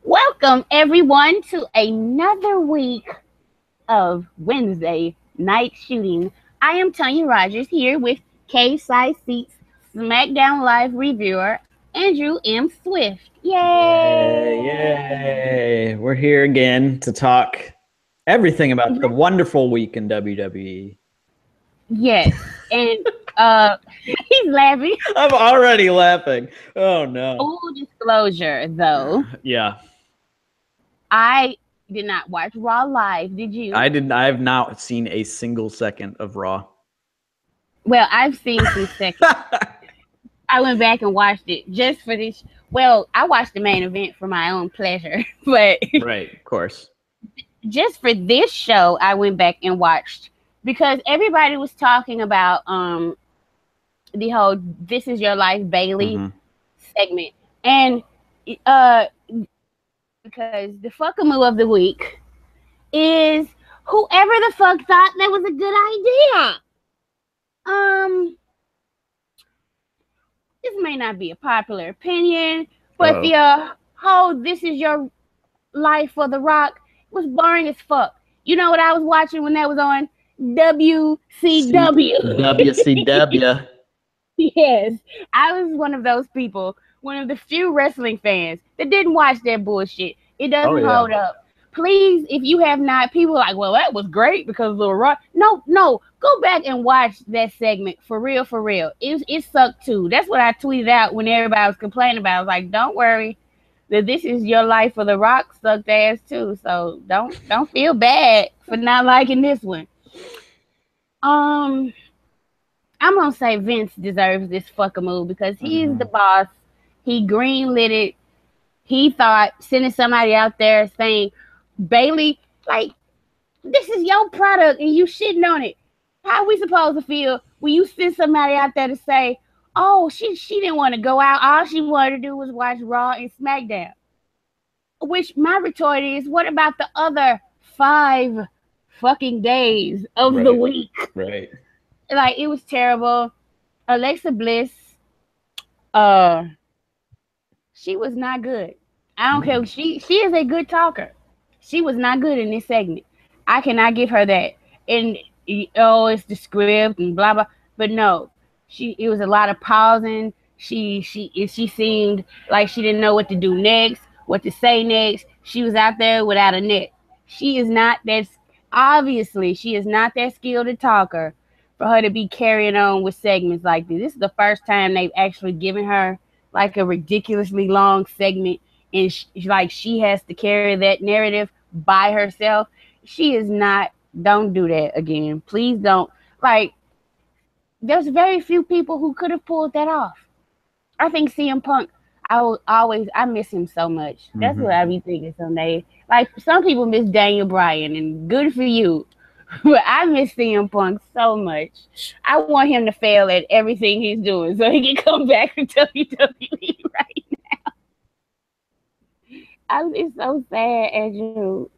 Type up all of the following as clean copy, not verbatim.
Welcome everyone to another week of Wednesday night shooting. I am Tonya Rogers here with K-Side Seats SmackDown Live reviewer Andrew M. Swift. Yay, Yay! yay. We're here again to talk everything about the wonderful week in WWE. Yes, and he's laughing. I'm already laughing. Oh no. Full disclosure, though, Yeah. I did not watch Raw live. Did you? I have not seen a single second of Raw. Well, I've seen some seconds. I went back and watched it just for this. Well, I watched the main event for my own pleasure, but Right, of course. just for this show, I went back and watched because everybody was talking about the whole "This Is Your Life" Bailey segment, and because the fuckamoo of the week is whoever the fuck thought that was a good idea. This may not be a popular opinion, but the whole "This Is Your Life" for The Rock was boring as fuck. You know what I was watching when that was on? WCW. WCW. Yes, I was one of those people, one of the few wrestling fans that didn't watch that bullshit. It doesn't hold up. Please, if you have not, people are like, well, that was great because of the Rock. No, go back and watch that segment for real, for real. It sucked too. That's what I tweeted out when everybody was complaining about. I was like, don't worry, that This Is Your Life for The Rock sucked ass too. So don't feel bad for not liking this one. I'm gonna say Vince deserves this fucking move because he's the boss. He greenlit it. He thought sending somebody out there saying, Bailey, like, this is your product and you shitting on it. How are we supposed to feel when you send somebody out there to say, oh, she didn't want to go out. All she wanted to do was watch Raw and SmackDown. Which my retort is, what about the other 5 fucking days of the week? Right. Like, it was terrible. Alexa Bliss, she was not good. I don't care. She is a good talker. She was not good in this segment. I cannot give her that. And it's the script and blah blah. But no, it was a lot of pausing. She seemed like she didn't know what to do next, what to say next. She was out there without a net. She is not that. Obviously, she is not that skilled a talker for her to be carrying on with segments like this. This is the first time they've actually given her like a ridiculously long segment, and she has to carry that narrative by herself. She is not. Don't do that again. Please don't. Like, there's very few people who could have pulled that off. I think CM Punk, I miss him so much. That's what I be thinking some days. Like, some people miss Daniel Bryan, and good for you. But I miss CM Punk so much. I want him to fail at everything he's doing so he can come back to WWE right now. It's so sad, Andrew.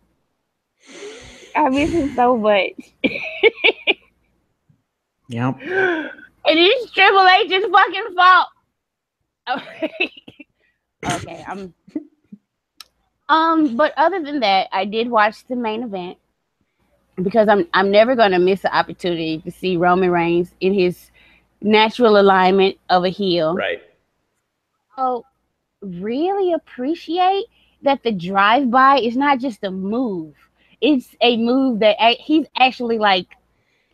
I miss him so much. Yep. And it's Triple H's fucking fault. Okay, but other than that, I did watch the main event because I'm never gonna miss the opportunity to see Roman Reigns in his natural alignment of a heel. Right. So really appreciate that the drive-by is not just a move. It's a move that he's actually, like,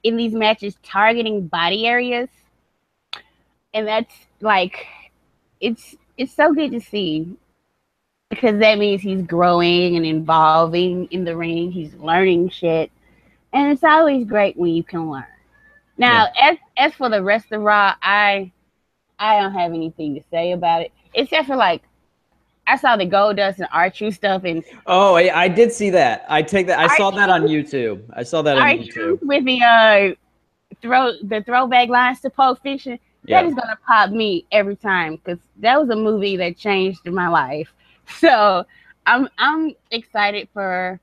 in these matches targeting body areas. And that's like, it's so good to see because that means he's growing and evolving in the ring. He's learning shit. And it's always great when you can learn. Now, as for the rest of Raw, I don't have anything to say about it. Except for, like, I saw the Goldust and R-Truth stuff. And I did see that. I saw that on YouTube. I saw that on YouTube. With the throwback lines to Pulp Fiction. That is gonna pop me every time because that was a movie that changed my life. So I'm excited for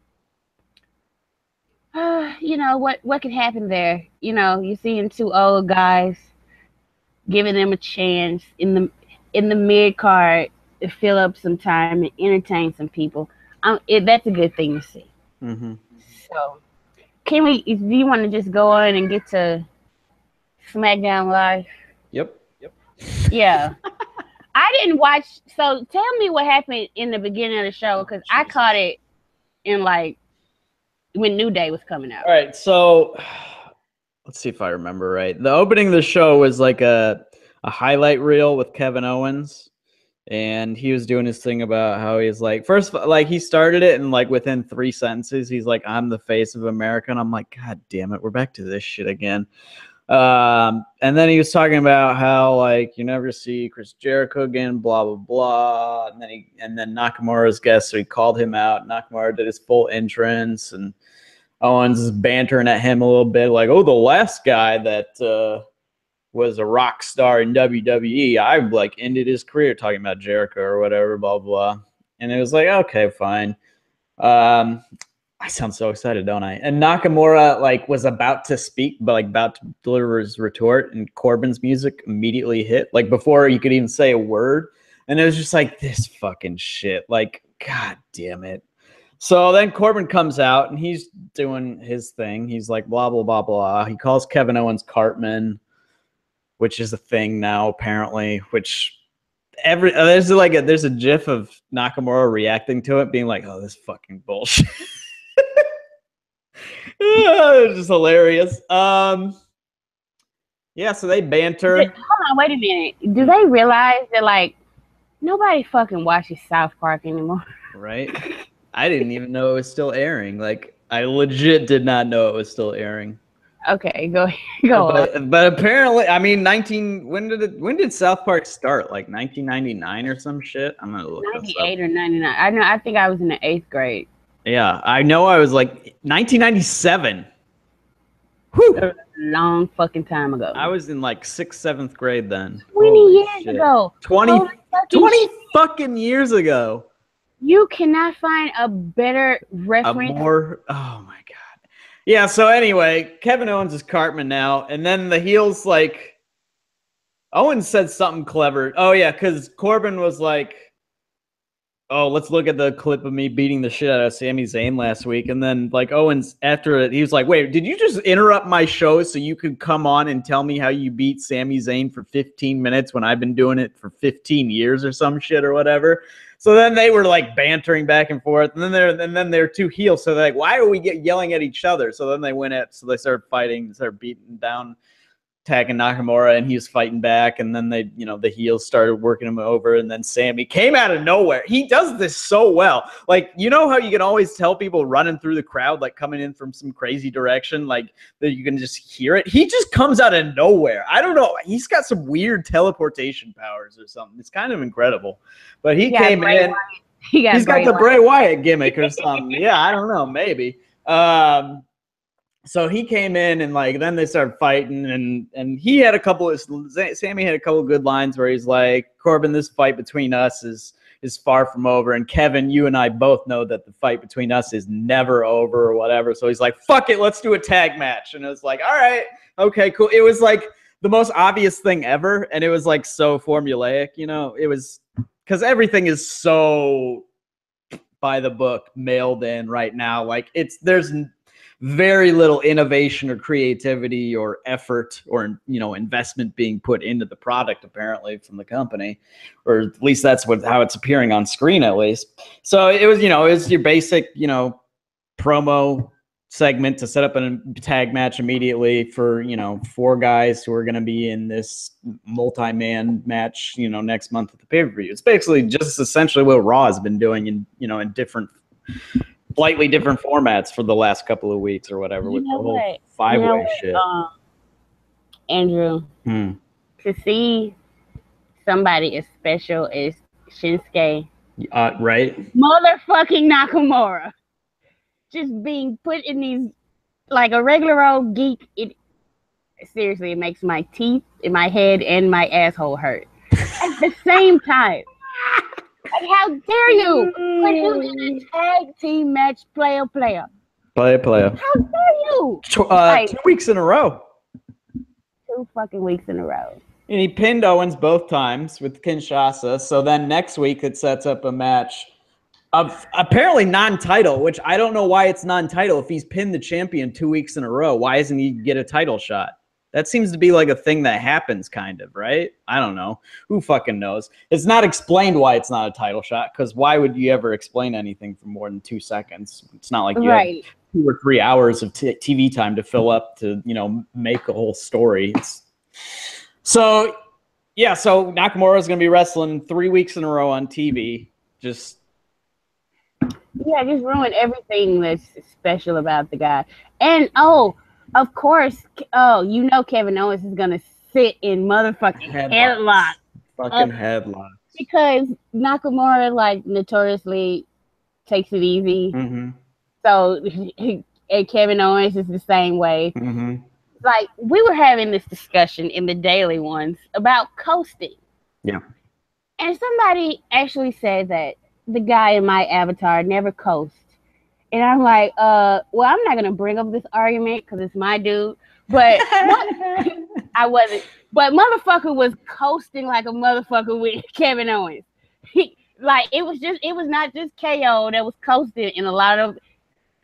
what could happen there. You're seeing 2 old guys giving them a chance in the mid card fill up some time and entertain some people. That's a good thing to see. Mm-hmm. So, do you want to just go on and get to SmackDown Live? Yep. Yeah. I didn't watch. So, tell me what happened in the beginning of the show, because I caught it in like when New Day was coming out. All right, so let's see if I remember right. The opening of the show was like a highlight reel with Kevin Owens, and he was doing his thing about how he's like, first, like he started it, and like within 3 sentences, he's like, "I'm the face of America," and I'm like, God damn it, we're back to this shit again. And then he was talking about how like you never see Chris Jericho again, blah blah blah, and then Nakamura's guest, so he called him out. Nakamura did his full entrance, and Owens is bantering at him a little bit, like, "Oh, the last guy that was a rock star in WWE, I like ended his career," talking about Jericho or whatever, blah blah. And it was like, okay, fine. I sound so excited, don't I? And Nakamura like was about to speak, but like about to deliver his retort, and Corbin's music immediately hit, like before you could even say a word. And it was just like, this fucking shit. Like, God damn it. So then Corbin comes out and he's doing his thing. He's like, blah, blah, blah, blah. He calls Kevin Owens Cartman, which is a thing now, apparently, which there's a gif of Nakamura reacting to it, being like, "Oh, this fucking bullshit." It's just hilarious. Yeah, so they banter. Hold on, wait a minute. Do they realize that like nobody fucking watches South Park anymore? Right? I didn't even know it was still airing. Like, I legit did not know it was still airing. Okay, go on. But apparently, I mean, when did South Park start? Like 1999 or some shit? I'm gonna look 98 or 99. I think I was in the 8th grade. Yeah, I know I was like 1997. Whew. A long fucking time ago. I was in like 6th, 7th grade then. 20 years ago. 20 fucking years ago. You cannot find a better reference. Oh my God. Yeah, so anyway, Kevin Owens is Cartman now, and then the heels like Owens said something clever. Oh yeah, because Corbin was like, "Oh, let's look at the clip of me beating the shit out of Sami Zayn last week." And then like Owens after it, he was like, "Wait, did you just interrupt my show so you could come on and tell me how you beat Sami Zayn for 15 minutes when I've been doing it for 15 years or some shit or whatever?" So then they were like bantering back and forth, and then they're two heels. So they're like, "Why are we yelling at each other?" So then they started fighting, started beating down, tagging Nakamura, and he was fighting back. And then the heels started working him over, and then Sammy came out of nowhere. He does this so well. Like, you know how you can always tell people running through the crowd, like coming in from some crazy direction, like that you can just hear it. He just comes out of nowhere. I don't know. He's got some weird teleportation powers or something. It's kind of incredible. But he came in. He's got the Bray Wyatt gimmick or something. Yeah, I don't know. Maybe. So he came in and like then they started fighting and he had Sammy had a couple of good lines where he's like, "Corbin, this fight between us is far from over, and Kevin, you and I both know that the fight between us is never over," or whatever. So he's like, "Fuck it, let's do a tag match." And it was like, all right, okay, cool. It was like the most obvious thing ever, and it was like so formulaic, you know. It was because everything is so by the book, mailed in right now. Like there's very little innovation or creativity or effort or investment being put into the product apparently from the company, or at least that's how it's appearing on screen at least. So it was your basic promo segment to set up a tag match immediately for 4 guys who are going to be in this multi-man match next month at the pay-per-view. It's basically just essentially what Raw has been doing in different slightly different formats for the last couple of weeks or whatever with the whole 5-way shit. Andrew, to see somebody as special as Shinsuke, right? Motherfucking Nakamura, just being put in these like a regular old geek. It makes my teeth in my head and my asshole hurt at the same time. Like, how dare you put him in a tag team match, player? Player. How dare you? 2 weeks in a row. 2 fucking weeks in a row. And he pinned Owens both times with Kinshasa. So then next week it sets up a match of apparently non-title, which I don't know why it's non-title. If he's pinned the champion 2 weeks in a row, why doesn't he get a title shot? That seems to be like a thing that happens, kind of, right? I don't know. Who fucking knows? It's not explained why it's not a title shot, because why would you ever explain anything for more than 2 seconds? It's not like you have 2 or 3 hours of TV time to fill up to, make a whole story. So Nakamura is going to be wrestling 3 weeks in a row on TV. Just ruined everything that's special about the guy. And of course, Kevin Owens is gonna sit in motherfucking headlock. Fucking headlock. Because Nakamura notoriously takes it easy. Mm-hmm. So and Kevin Owens is the same way. Mm-hmm. We were having this discussion in the daily ones about coasting. Yeah. And somebody actually said that the guy in my avatar never coasts. And I'm like, well, I'm not going to bring up this argument because it's my dude. But I wasn't. But motherfucker was coasting like a motherfucker with Kevin Owens. It was not just KO that was coasting in a lot of.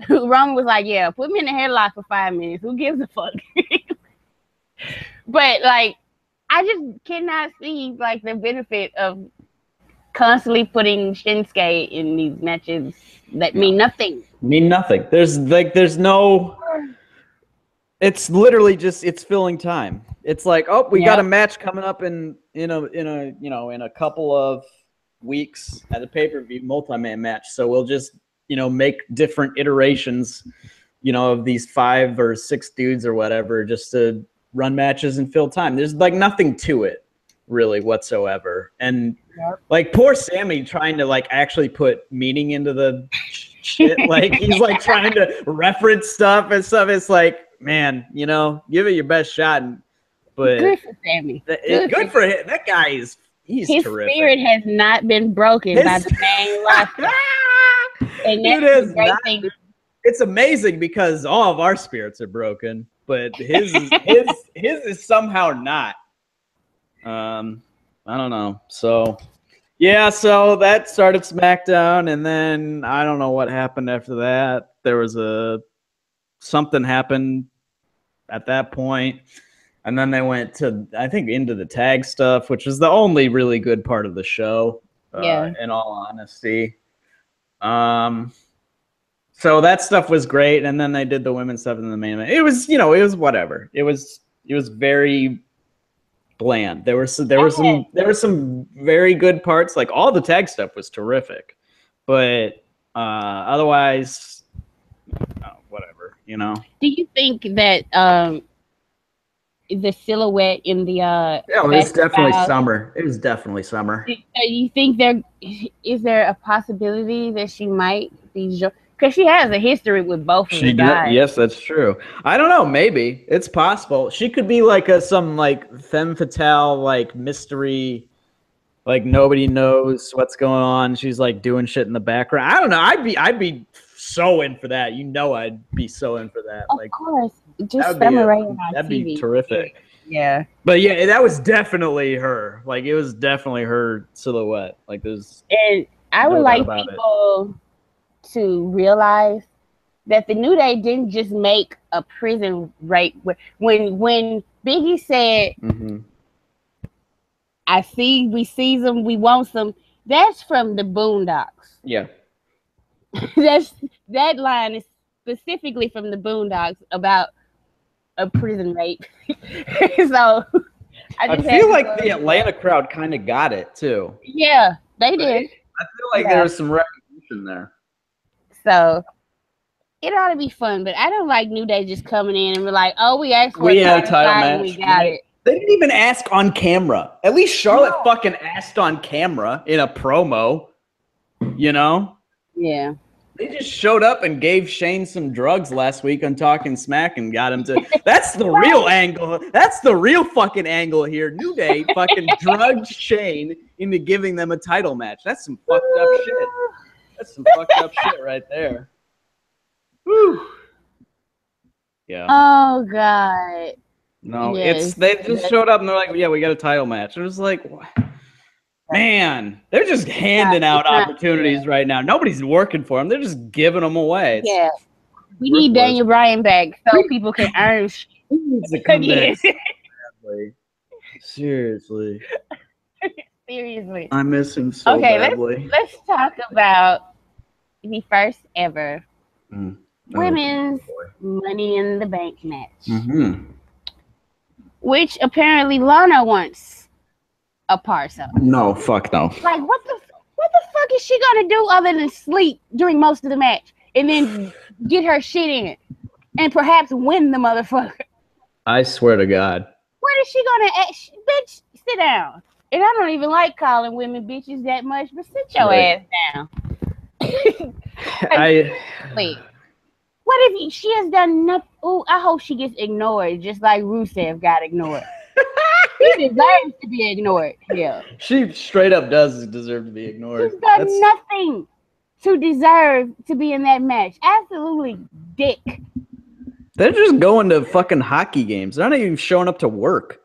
Roman was like, yeah, put me in the headlock for 5 minutes. Who gives a fuck? But I just cannot see the benefit of constantly putting Shinsuke in these matches that mean nothing. There's no. It's literally just it's filling time. It's we got a match coming up in a couple of weeks at a pay-per-view multi-man match. So we'll just make different iterations, of these 5 or 6 dudes or whatever, just to run matches and fill time. There's nothing to it really whatsoever. And poor Sammy trying to actually put meaning into the shit. He's trying to reference stuff and stuff. It's man, give it your best shot. But good for Sammy. Good for him. That guy he's his terrific. Spirit has not been broken by the main roster. And that's the great thing. It's amazing because all of our spirits are broken, but his is somehow not. I don't know. So that started SmackDown, and then I don't know what happened after that. There was something happened at that point, and then they went to, I think, into the tag stuff, which was the only really good part of the show. In all honesty. So that stuff was great, and then they did the women's stuff in the main event. It was, it was whatever. It was very bland. There were some very good parts. All the tag stuff was terrific, but otherwise, whatever. Do you think that the silhouette in the it was definitely summer. It was definitely summer. Do you think is there a possibility that she might be? Because she has a history with both of the guys. Yes, that's true. I don't know. Maybe it's possible. She could be some femme fatale, mystery, nobody knows what's going on. She's doing shit in the background. I don't know. I'd be so in for that. I'd be so in for that. Of course, just on that'd TV. be terrific. Yeah. But yeah, that was definitely her. It was definitely her silhouette. There's. And I would like people to realize that the New Day didn't just make a prison rape. When Biggie said, we see them, we want some, that's from the Boondocks. Yeah. That line is specifically from the Boondocks about a prison rape. So I feel like the Atlanta crowd kind of got it too. Yeah, they did. I feel like there was some recognition there. So it ought to be fun, but I don't like New Day just coming in and be like, "Oh, we asked for a title match, we got it." They didn't even ask on camera. At least Charlotte fucking asked on camera in a promo. Yeah. They just showed up and gave Shane some drugs last week on Talking Smack and got him to. That's the real angle. That's the real fucking angle here. New Day fucking drugged Shane into giving them a title match. That's some fucked up shit. That's some fucked up shit right there. Whew. Yeah. Oh God. No, Yes. they just showed up and they're like, yeah, we got a title match. It was like, what? Man, they're just handing out opportunities right now. Nobody's working for them. They're just giving them away. Yeah. We need Daniel Bryan back so people can earn He needs to come back. Seriously. Seriously. I miss him so badly. Let's talk about the first ever women's Money in the Bank match. Which apparently Lana wants a part of. No, fuck no. Like, what the fuck is she gonna do other than sleep during most of the match and then get her shit in and perhaps win the motherfucker? I swear to God. What is she gonna ask? Bitch, sit down. And I don't even like calling women bitches that much, but sit your ass down. What if she has done nothing? Oh, I hope she gets ignored, just like Rusev got ignored. She deserves to be ignored. Yeah, she straight up does deserve to be ignored. She's done nothing to deserve to be in that match. Absolutely, dick. They're just going to fucking hockey games. They're not even showing up to work.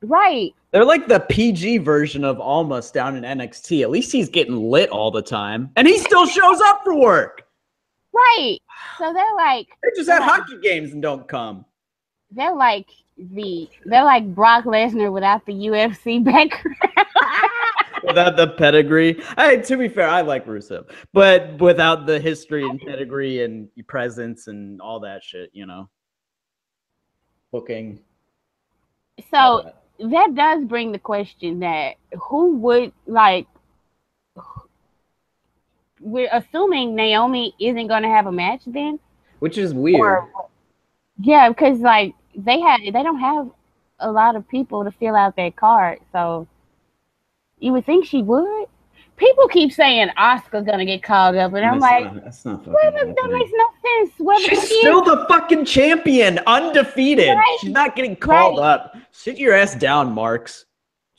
Right. They're like the PG version of Almas down in NXT. At least he's getting lit all the time, and he still shows up for work. Right. So they're just at hockey games and don't come. They're like Brock Lesnar without the UFC background. Without the pedigree. To be fair, I like Rusev, but without the history and pedigree and presence and all that shit, you know. Booking. So that does bring the question that who would we're assuming Naomi isn't going to have a match then, which is weird. Yeah, because they don't have a lot of people to fill out that card, so you would think she would. People keep saying Asuka's gonna get called up, and I'm that's not that makes no sense. She's still the fucking champion, undefeated. Right. She's not getting called up. Sit your ass down, Marks.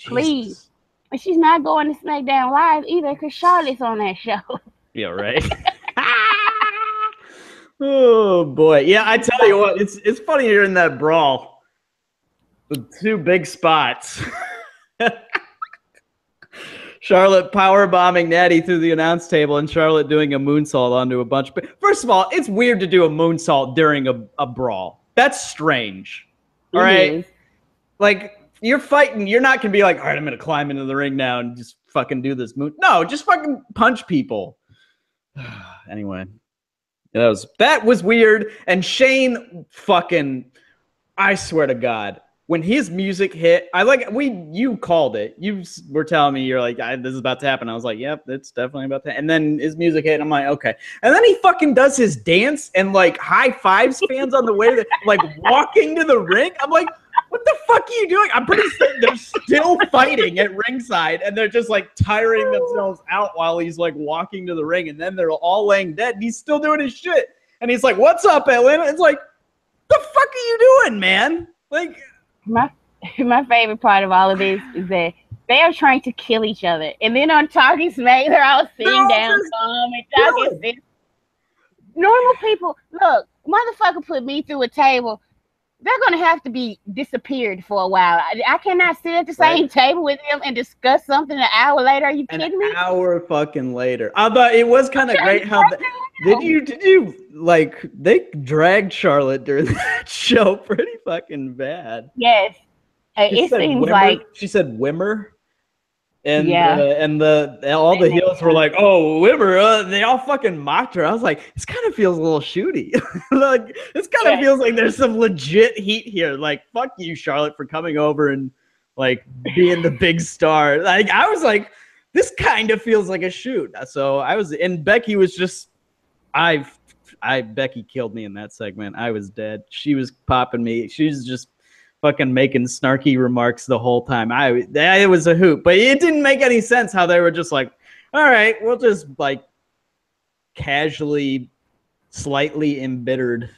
Please. Jesus. And she's not going to SmackDown Live either, because Charlotte's on that show. Yeah, right. Oh boy, yeah. I tell you what, it's funny you're in that brawl. The two big spots. Charlotte powerbombing Natty through the announce table and Charlotte doing a moonsault onto a bunch of... First of all, it's weird to do a moonsault during a brawl. That's strange. All right? Like, you're fighting. You're not going to be like, all right, I'm going to climb into the ring now and just fucking do this moon. No, just fucking punch people. Anyway. That was weird. And Shane fucking... I swear to God. When his music hit, you called it. You were telling me, you're like, this is about to happen. I was like, yep, it's definitely about to happen. And then his music hit, and I'm like, okay. And then he fucking does his dance and like high fives fans on the way to like walking to the ring. I'm like, what the fuck are you doing? I'm pretty certain they're still fighting at ringside, and they're just like tiring themselves out while he's like walking to the ring, and then they're all laying dead, and he's still doing his shit. And he's like, what's up, Atlanta? It's like, the fuck are you doing, man? Like... My favorite part of all of this is that they are trying to kill each other, and then on Talking Smack, they're all sitting down, calm, and talking shit. Normal people, look, motherfucker put me through a table. They're gonna have to be disappeared for a while. I cannot sit at the same table with them and discuss something an hour later. Are you kidding me? An hour fucking later. But it was kind of great how did you like they dragged Charlotte during that show pretty fucking bad. Yes. It seems Wimmer. like she said Wimmer. And all the heels were like, "Oh, Wimmer!" They all fucking mocked her. I was like, "This kind of feels a little shooty. Like, this kind of feels like there's some legit heat here. Like, fuck you, Charlotte, for coming over and like being the big star." Like, I was like, "This kind of feels like a shoot." So I was, and Becky was just, Becky killed me in that segment. I was dead. She was popping me. She was just fucking making snarky remarks the whole time. It was a hoot, but it didn't make any sense how they were just like, all right, we'll just like casually, slightly embittered,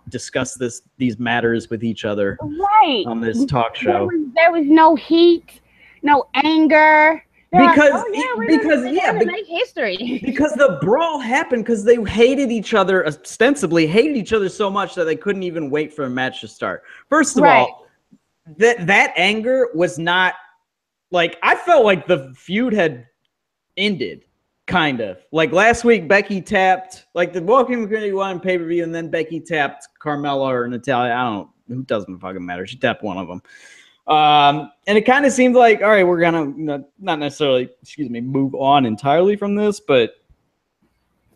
discuss these matters with each other right on this talk show. There was no heat, no anger, Make history. Because the brawl happened because they hated each other, ostensibly hated each other so much that they couldn't even wait for a match to start. First of all, that anger was not like, I felt like the feud had ended, kind of. Like last week, Becky tapped, like the Walking Community won pay-per-view, and then Becky tapped Carmella or Natalya. I don't know. Who doesn't fucking matter. She tapped one of them. And it kind of seemed like, all right, we're going to not necessarily, move on entirely from this, but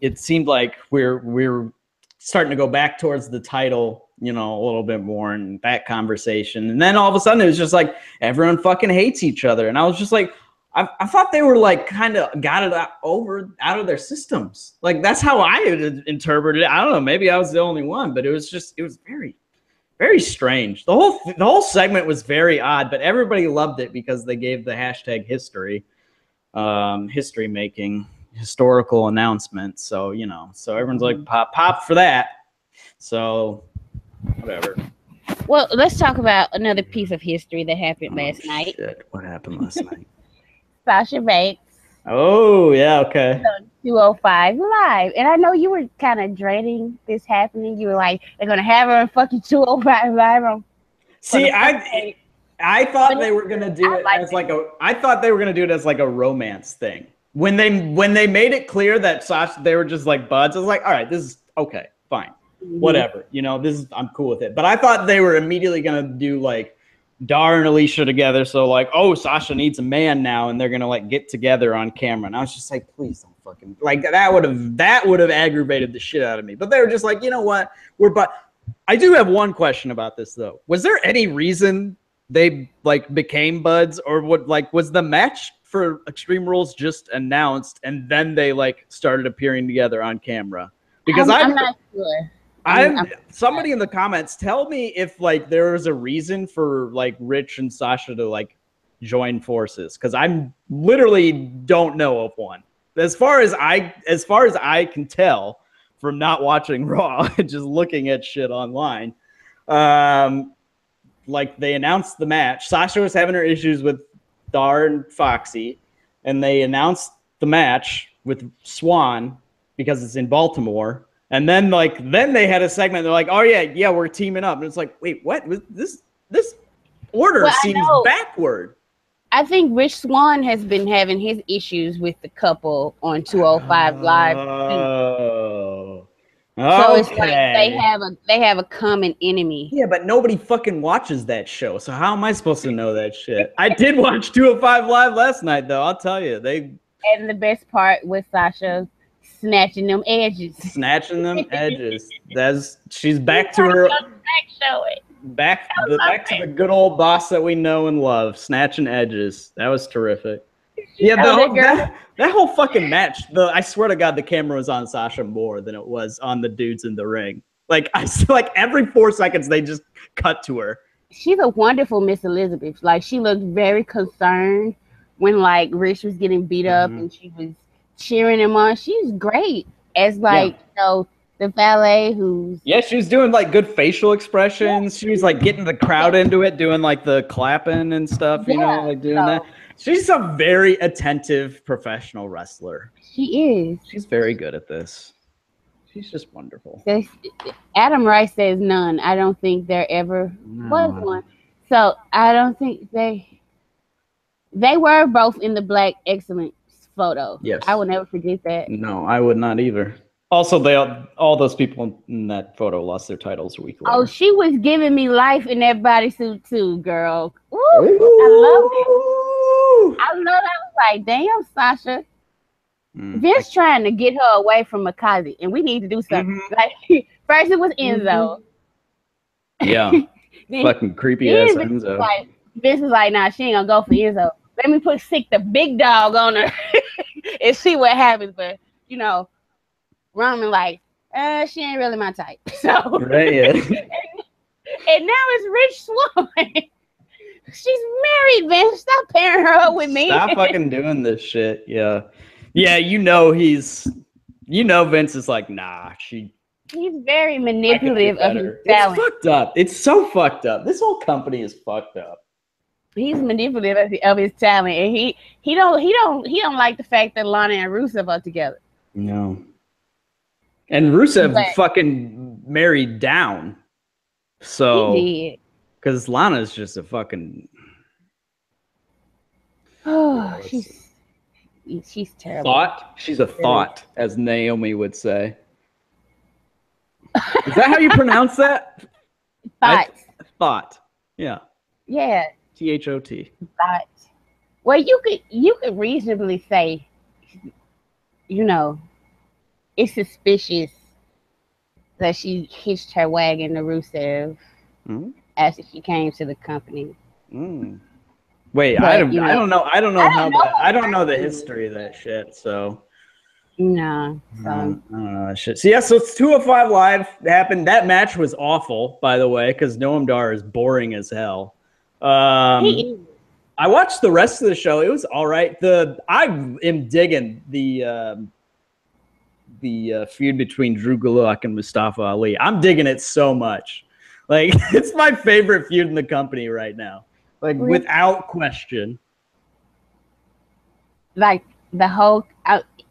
it seemed like we're starting to go back towards the title, a little bit more in that conversation. And then all of a sudden it was just like everyone fucking hates each other. And I was just like, I thought they were like kind of got it out of their systems. Like that's how I interpreted it. I don't know. Maybe I was the only one, but it was very, very strange. The whole segment was very odd, but everybody loved it because they gave the hashtag history making historical announcement. So, so everyone's like pop for that. So whatever. Well, let's talk about another piece of history that happened last night. Shit. What happened last night? Sasha Banks. Oh, yeah, okay. 205 Live. And I know you were kind of dreading this happening. You were like, they're going to have her in fucking 205 Live. See, I thought they were going to do it as I thought they were going to do it as like a romance thing. When they made it clear that Sasha, they were just like buds, I was like, all right, this is okay, fine. Whatever. I'm cool with it. But I thought they were immediately going to do like Dar and Alicia together. So like, oh, Sasha needs a man now, and they're going to like get together on camera. And I was just like, please don't fucking like that would have aggravated the shit out of me. But they were just like, you know what? I do have one question about this though. Was there any reason they like became buds, or was the match for Extreme Rules just announced and then they like started appearing together on camera? Because I'm not sure. Somebody in the comments tell me if like there was a reason for like Rich and Sasha to like join forces, because I'm literally don't know of one. As far as I can tell from not watching Raw and just looking at shit online, like they announced the match. Sasha was having her issues with Dar and Foxy, and they announced the match with Swan because it's in Baltimore. And then they had a segment. They're like, oh yeah, we're teaming up. And it's like, wait, what? This order seems backward. I think Rich Swann has been having his issues with the couple on 205 Live. Oh. So it's like they have a common enemy. Yeah, but nobody fucking watches that show. So how am I supposed to know that shit? I did watch 205 Live last night, though. I'll tell you. And the best part was Sasha snatching them edges. She's back to her back to the good old boss that we know and love, snatching edges. That was terrific. Yeah, that whole fucking match. I swear to God, the camera was on Sasha more than it was on the dudes in the ring. Like every 4 seconds they just cut to her. She's a wonderful Miss Elizabeth. Like she looked very concerned when like Rich was getting beat up and she was cheering him on. She's great as the valet she was doing like good facial expressions. She was like getting the crowd into it, doing like the clapping and stuff, doing that. She's a very attentive professional wrestler. She is. She's very good at this. She's just wonderful. Adam Rice says none. I don't think there ever was one. So I don't think they were both in the Black Excellence photo. Yes. I will never forget that. No, I would not either. Also, all those people in that photo lost their titles a week later. Oh, she was giving me life in that bodysuit too, girl. Ooh, I loved it. I know that was like, damn, Sasha. Vince trying to get her away from Makazi, and we need to do something. Like first it was Enzo. Yeah. Fucking creepy ass Enzo. Vince was like, nah, she ain't gonna go for Enzo. Let me put Sick the big dog on her and see what happens. But Roman like, she ain't really my type. So right, yeah. and now it's Rich Swann. She's married, Vince. Stop pairing her up with me. Stop fucking doing this shit. Yeah. Yeah, Vince is like, nah, he's very manipulative of his talent. It's fucked up. It's so fucked up. This whole company is fucked up. He's manipulative of his talent, and he don't like the fact that Lana and Rusev are together. No. And Rusev But fucking married down. So he did. because Lana's just a fucking Oh, she's terrible. thought. She's a thought, as Naomi would say. Is that how you pronounce that? Thought. Yeah. Yeah. THOT. Thought. Well, you could reasonably say, it's suspicious that she hitched her wagon to Rusev after she came to the company. Wait, But, I don't know. I don't know the is. history of that shit. So No. I don't know that shit. So yeah, so it's 205 Live happened. That match was awful, by the way, because Noam Dar is boring as hell. He is. I watched the rest of the show. It was all right. I am digging the feud between Drew Gulak and Mustafa Ali. I'm digging it so much. Like, it's my favorite feud in the company right now. Like, without question. Like the whole,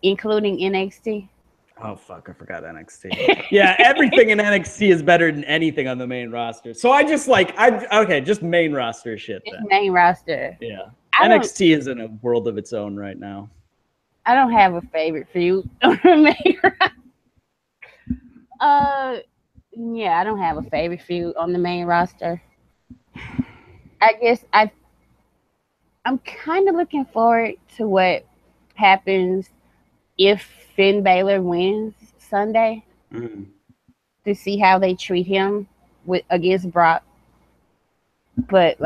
including NXT. Oh, fuck. I forgot NXT. Yeah, everything in NXT is better than anything on the main roster. So I just just main roster shit then. It's main roster. Yeah. NXT is in a world of its own right now. I don't have a favorite feud on the main roster. Yeah, I don't have a favorite feud on the main roster. I guess I'm kind of looking forward to what happens if Finn Balor wins Sunday to see how they treat him against Brock. But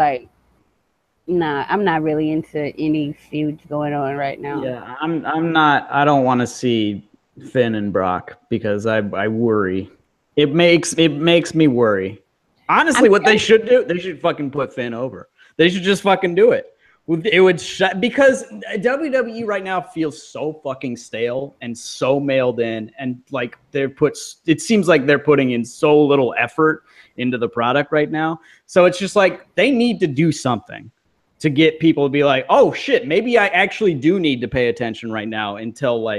nah, I'm not really into any feuds going on right now. Yeah, I'm not. I don't want to see Finn and Brock because I worry. It makes me worry. Honestly, what they should do, they should fucking put Finn over. They should just fucking do it. It would because WWE right now feels so fucking stale and so mailed in, and like it seems like they're putting in so little effort into the product right now. So it's just like they need to do something to get people to be like, oh shit, maybe I actually do need to pay attention right now until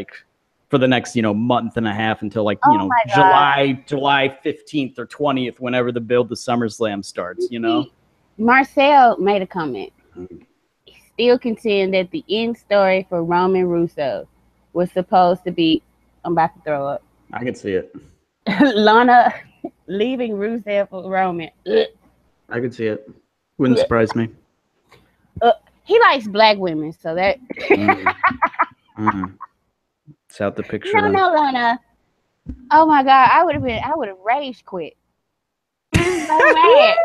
for the next month and a half until July 15th or 20th, whenever the Build the SummerSlam starts. Marcel made a comment. Still contend that the end story for Roman Rusev was supposed to be, I'm about to throw up. I can see it. Lana leaving Rusev for Roman. I could see it. Wouldn't surprise me. He likes black women, so that. It's out the picture. No, Lana. Oh my God, I would have rage quit. So mad.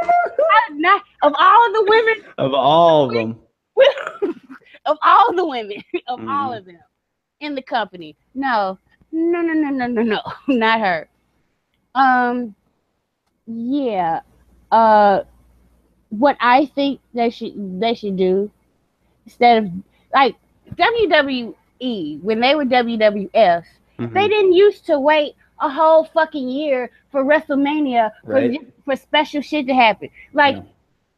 Of all the women. Of all of them. Of all the women, all of them in the company. No, not her. Yeah. What I think they should do instead of like WWE when they were WWF, they didn't used to wait a whole fucking year for WrestleMania for special shit to happen.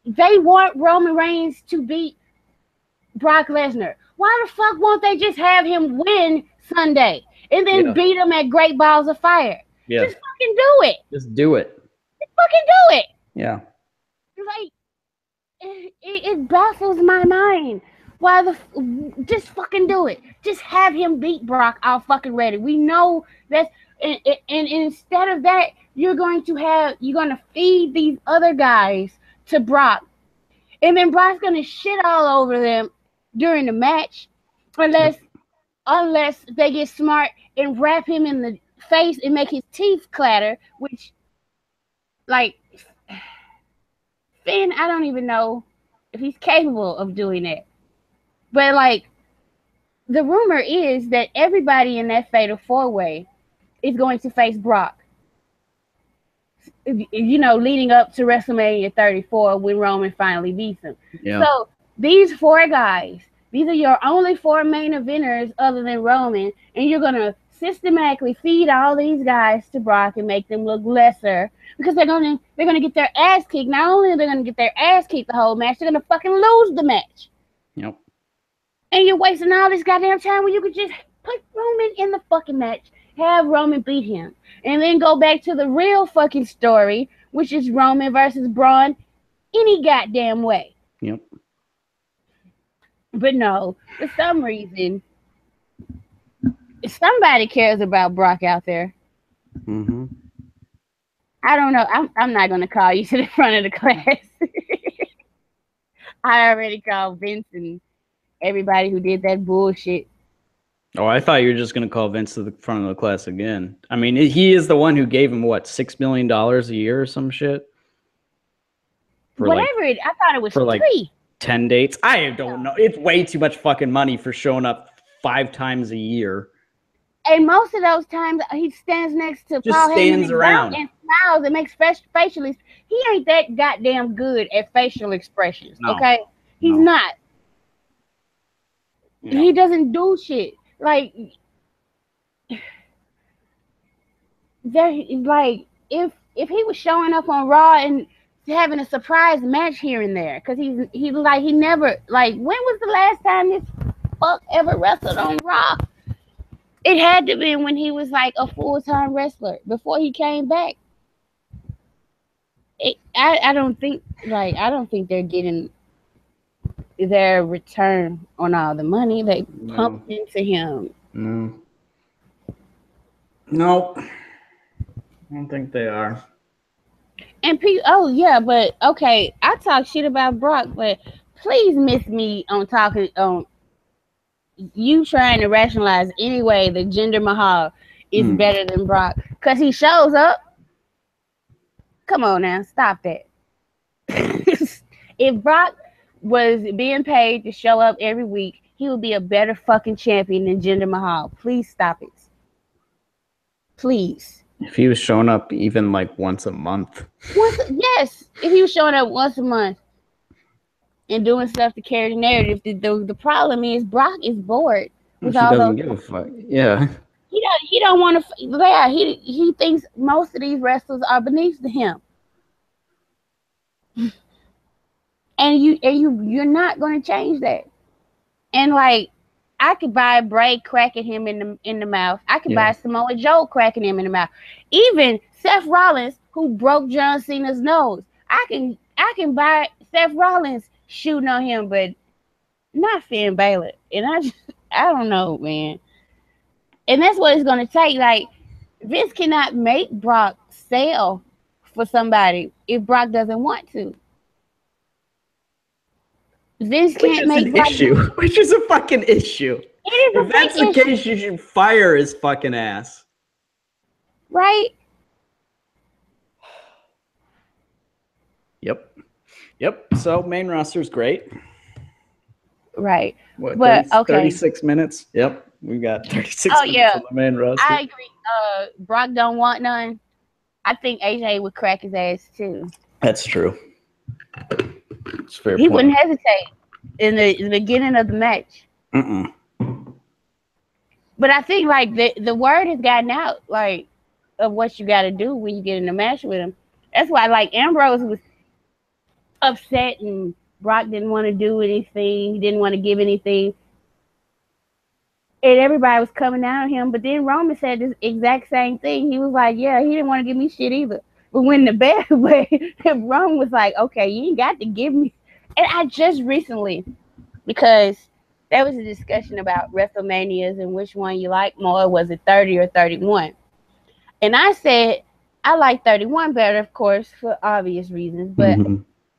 They want Roman Reigns to beat Brock Lesnar. Why the fuck won't they just have him win Sunday and then beat him at Great Balls of Fire? Yeah. Just fucking do it. Just do it. Just fucking do it. Yeah. It baffles my mind. Just fucking do it. Just have him beat Brock all fucking ready. We know that, and instead of that, you're going to feed these other guys to Brock. And then Brock's going to shit all over them during the match unless they get smart and wrap him in the face and make his teeth clatter, which, Finn, I don't even know if he's capable of doing that. But, the rumor is that everybody in that Fatal 4-Way is going to face Brock. Leading up to WrestleMania 34 when Roman finally beats him. Yeah. So these 4 guys, these are your only 4 main eventers other than Roman, and you're going to systematically feed all these guys to Brock and make them look lesser because they're gonna get their ass kicked. Not only are they gonna get their ass kicked the whole match, they're gonna fucking lose the match. Yep. And you're wasting all this goddamn time when you could just put Roman in the fucking match, have Roman beat him, and then go back to the real fucking story, which is Roman versus Braun any goddamn way. Yep. But no, for some reason, somebody cares about Brock out there. Mm-hmm. I don't know. I'm not going to call you to the front of the class. I already called Vince and everybody who did that bullshit. Oh, I thought you were just going to call Vince to the front of the class again. I mean, he is the one who gave him, what, $6 million a year or some shit? For whatever I thought it was for 3. Like 10 dates. I don't know. It's way too much fucking money for showing up 5 times a year. And most of those times, he stands next to just Paul stands Heyman around and smiles and makes facial. He ain't that goddamn good at facial expressions. No. Okay, he's not. No. He doesn't do shit like there. Like if he was showing up on Raw and having a surprise match here and there, because he never, like, when was the last time this fuck ever wrestled on Raw? It had to be when he was like a full-time wrestler before he came back. I don't think they're getting their return on all the money they pumped into him. No, I don't think they are. And but okay, I talk shit about Brock, but please miss me on talking on you trying to rationalize any way that Jinder Mahal is better than Brock because he shows up. Come on now, stop that. If Brock was being paid to show up every week, he would be a better fucking champion than Jinder Mahal. Please stop it. Please. If he was showing up even like once a month. Yes, if he was showing up once a month and doing stuff to carry the narrative. The problem is Brock is bored with all doesn't give a fuck. Yeah. He don't want to. Yeah, he thinks most of these wrestlers are beneath him, and you're not going to change that. And like, I could buy Bray cracking him in the mouth. I could buy Samoa Joe cracking him in the mouth. Even Seth Rollins, who broke John Cena's nose, I can buy Seth Rollins shooting on him, but not Finn Balor. And I don't know, man. And that's what it's going to take. Like, Vince cannot make Brock sell for somebody if Brock doesn't want to. Vince can't make Brock. Which is a fucking issue. If that's the case, you should fire his fucking ass. Right? Yep. So main roster's great. Right. What, but 36 minutes? Yep. We got 36 minutes on the main roster. I agree. Brock don't want none. I think AJ would crack his ass too. That's true. It's fair. He wouldn't hesitate in the beginning of the match. But I think like the word has gotten out like of what you got to do when you get in a match with him. That's why like Ambrose was upset and Brock didn't want to do anything. He didn't want to give anything. And everybody was coming down on him. But then Roman said this exact same thing. He was like, yeah, he didn't want to give me shit either. But when the bad way, Roman was like, okay, you ain't got to give me. And I just recently, because there was a discussion about WrestleManias and which one you like more. Was it 30 or 31? And I said, I like 31 better, of course, for obvious reasons. But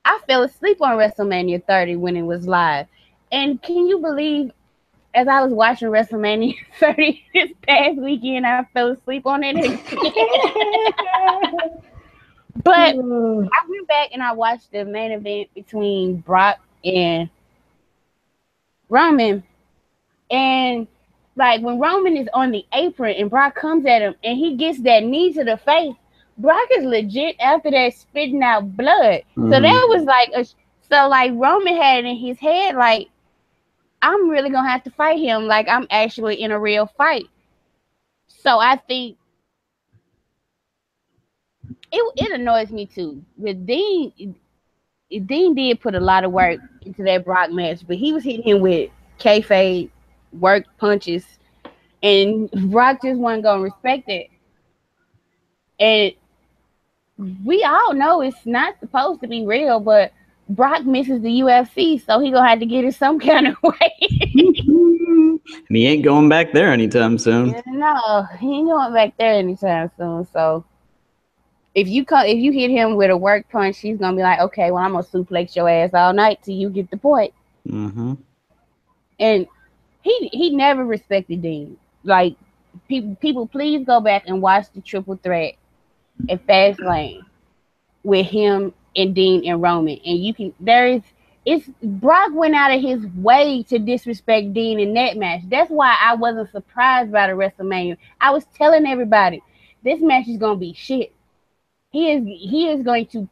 I fell asleep on WrestleMania 30 when it was live. And can you believe, as I was watching WrestleMania 30 this past weekend, I fell asleep on it. But I went back and I watched the main event between Brock and Roman. And like when Roman is on the apron and Brock comes at him and he gets that knee to the face, Brock is legit after that spitting out blood. So that was like like Roman had in his head like, I'm really gonna have to fight him like I'm actually in a real fight. So I think it annoys me too. With Dean did put a lot of work into that Brock match, but he was hitting him with kayfabe work punches, and Brock just wasn't gonna respect it. And we all know it's not supposed to be real, but Brock misses the UFC, so he gonna have to get it some kind of way. And he ain't going back there anytime soon. No, he ain't going back there anytime soon. So if you hit him with a work punch, he's gonna be like, okay, well, I'm gonna suplex your ass all night till you get the point. Mm-hmm. And he never respected Dean. Like people, please go back and watch the triple threat at Fastlane with him and Dean and Roman, and you can it's Brock went out of his way to disrespect Dean in that match. That's why I wasn't surprised by the WrestleMania. I was telling everybody this match is gonna be shit. He is going to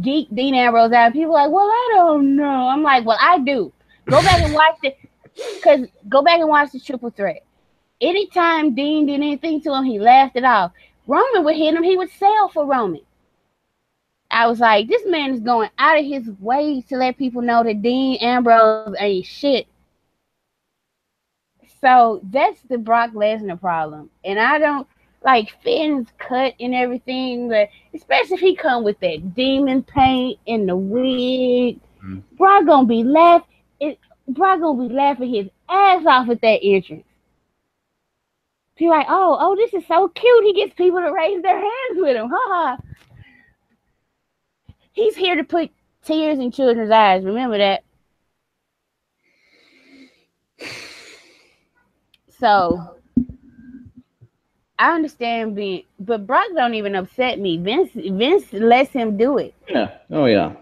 geek Dean Ambrose out. People are like, well, I don't know. I'm like, well, I do. Go back and watch the triple threat. Anytime Dean did anything to him, he laughed it off. Roman would hit him, he would sell for Roman. I was like, this man is going out of his way to let people know that Dean Ambrose ain't shit. So that's the Brock Lesnar problem. And I don't like Finn's cut and everything, but especially if he come with that demon paint and the wig, Brock gonna be laughing his ass off at that entrance. People like, oh, this is so cute. He gets people to raise their hands with him. Ha. He's here to put tears in children's eyes. Remember that. So I understand but Brock don't even upset me. Vince lets him do it. Yeah. Oh yeah.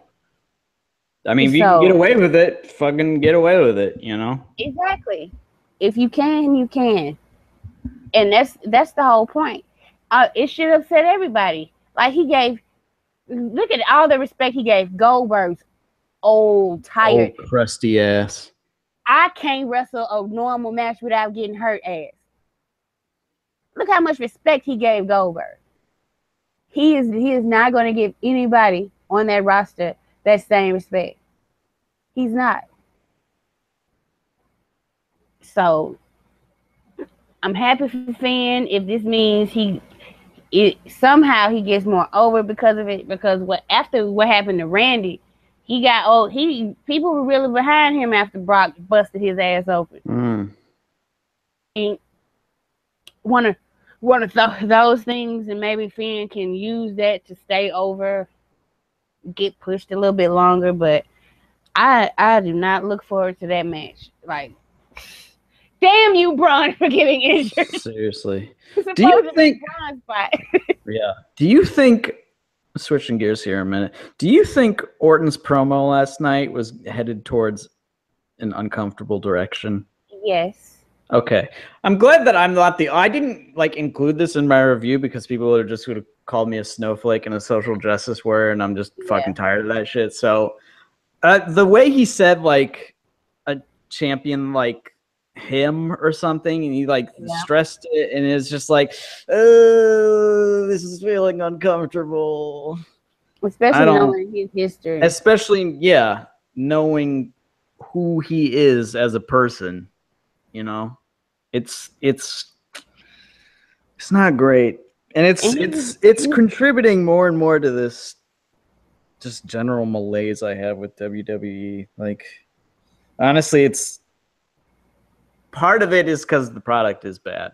I mean, if you can get away with it, fucking get away with it, you know? Exactly. If you can, you can. And that's the whole point. It should upset everybody. Like look at all the respect he gave Goldberg's old, tired, crusty ass. I can't wrestle a normal match without getting hurt ass. Look how much respect he gave Goldberg. He is not going to give anybody on that roster that same respect. He's not. So I'm happy for Finn if this means somehow he gets more over because of it. Because after what happened to Randy, he got old. People were really behind him after Brock busted his ass open. And one of those things, and maybe Finn can use that to stay over, get pushed a little bit longer. But I do not look forward to that match. Like, damn you, Braun, for getting injured. Seriously. Do you think? Yeah. Do you think? Switching gears here a minute. Do you think Orton's promo last night was headed towards an uncomfortable direction? Yes. Okay. I'm glad that I'm not I didn't include this in my review because people would have called me a snowflake and a social justice warrior, and I'm just fucking tired of that shit. So the way he said a champion him or something, and he stressed it, and it's just oh, this is feeling uncomfortable. Especially knowing his history. Especially, knowing who he is as a person. You know, it's not great, and it's contributing more and more to this just general malaise I have with WWE. Honestly, it's part of it is because the product is bad,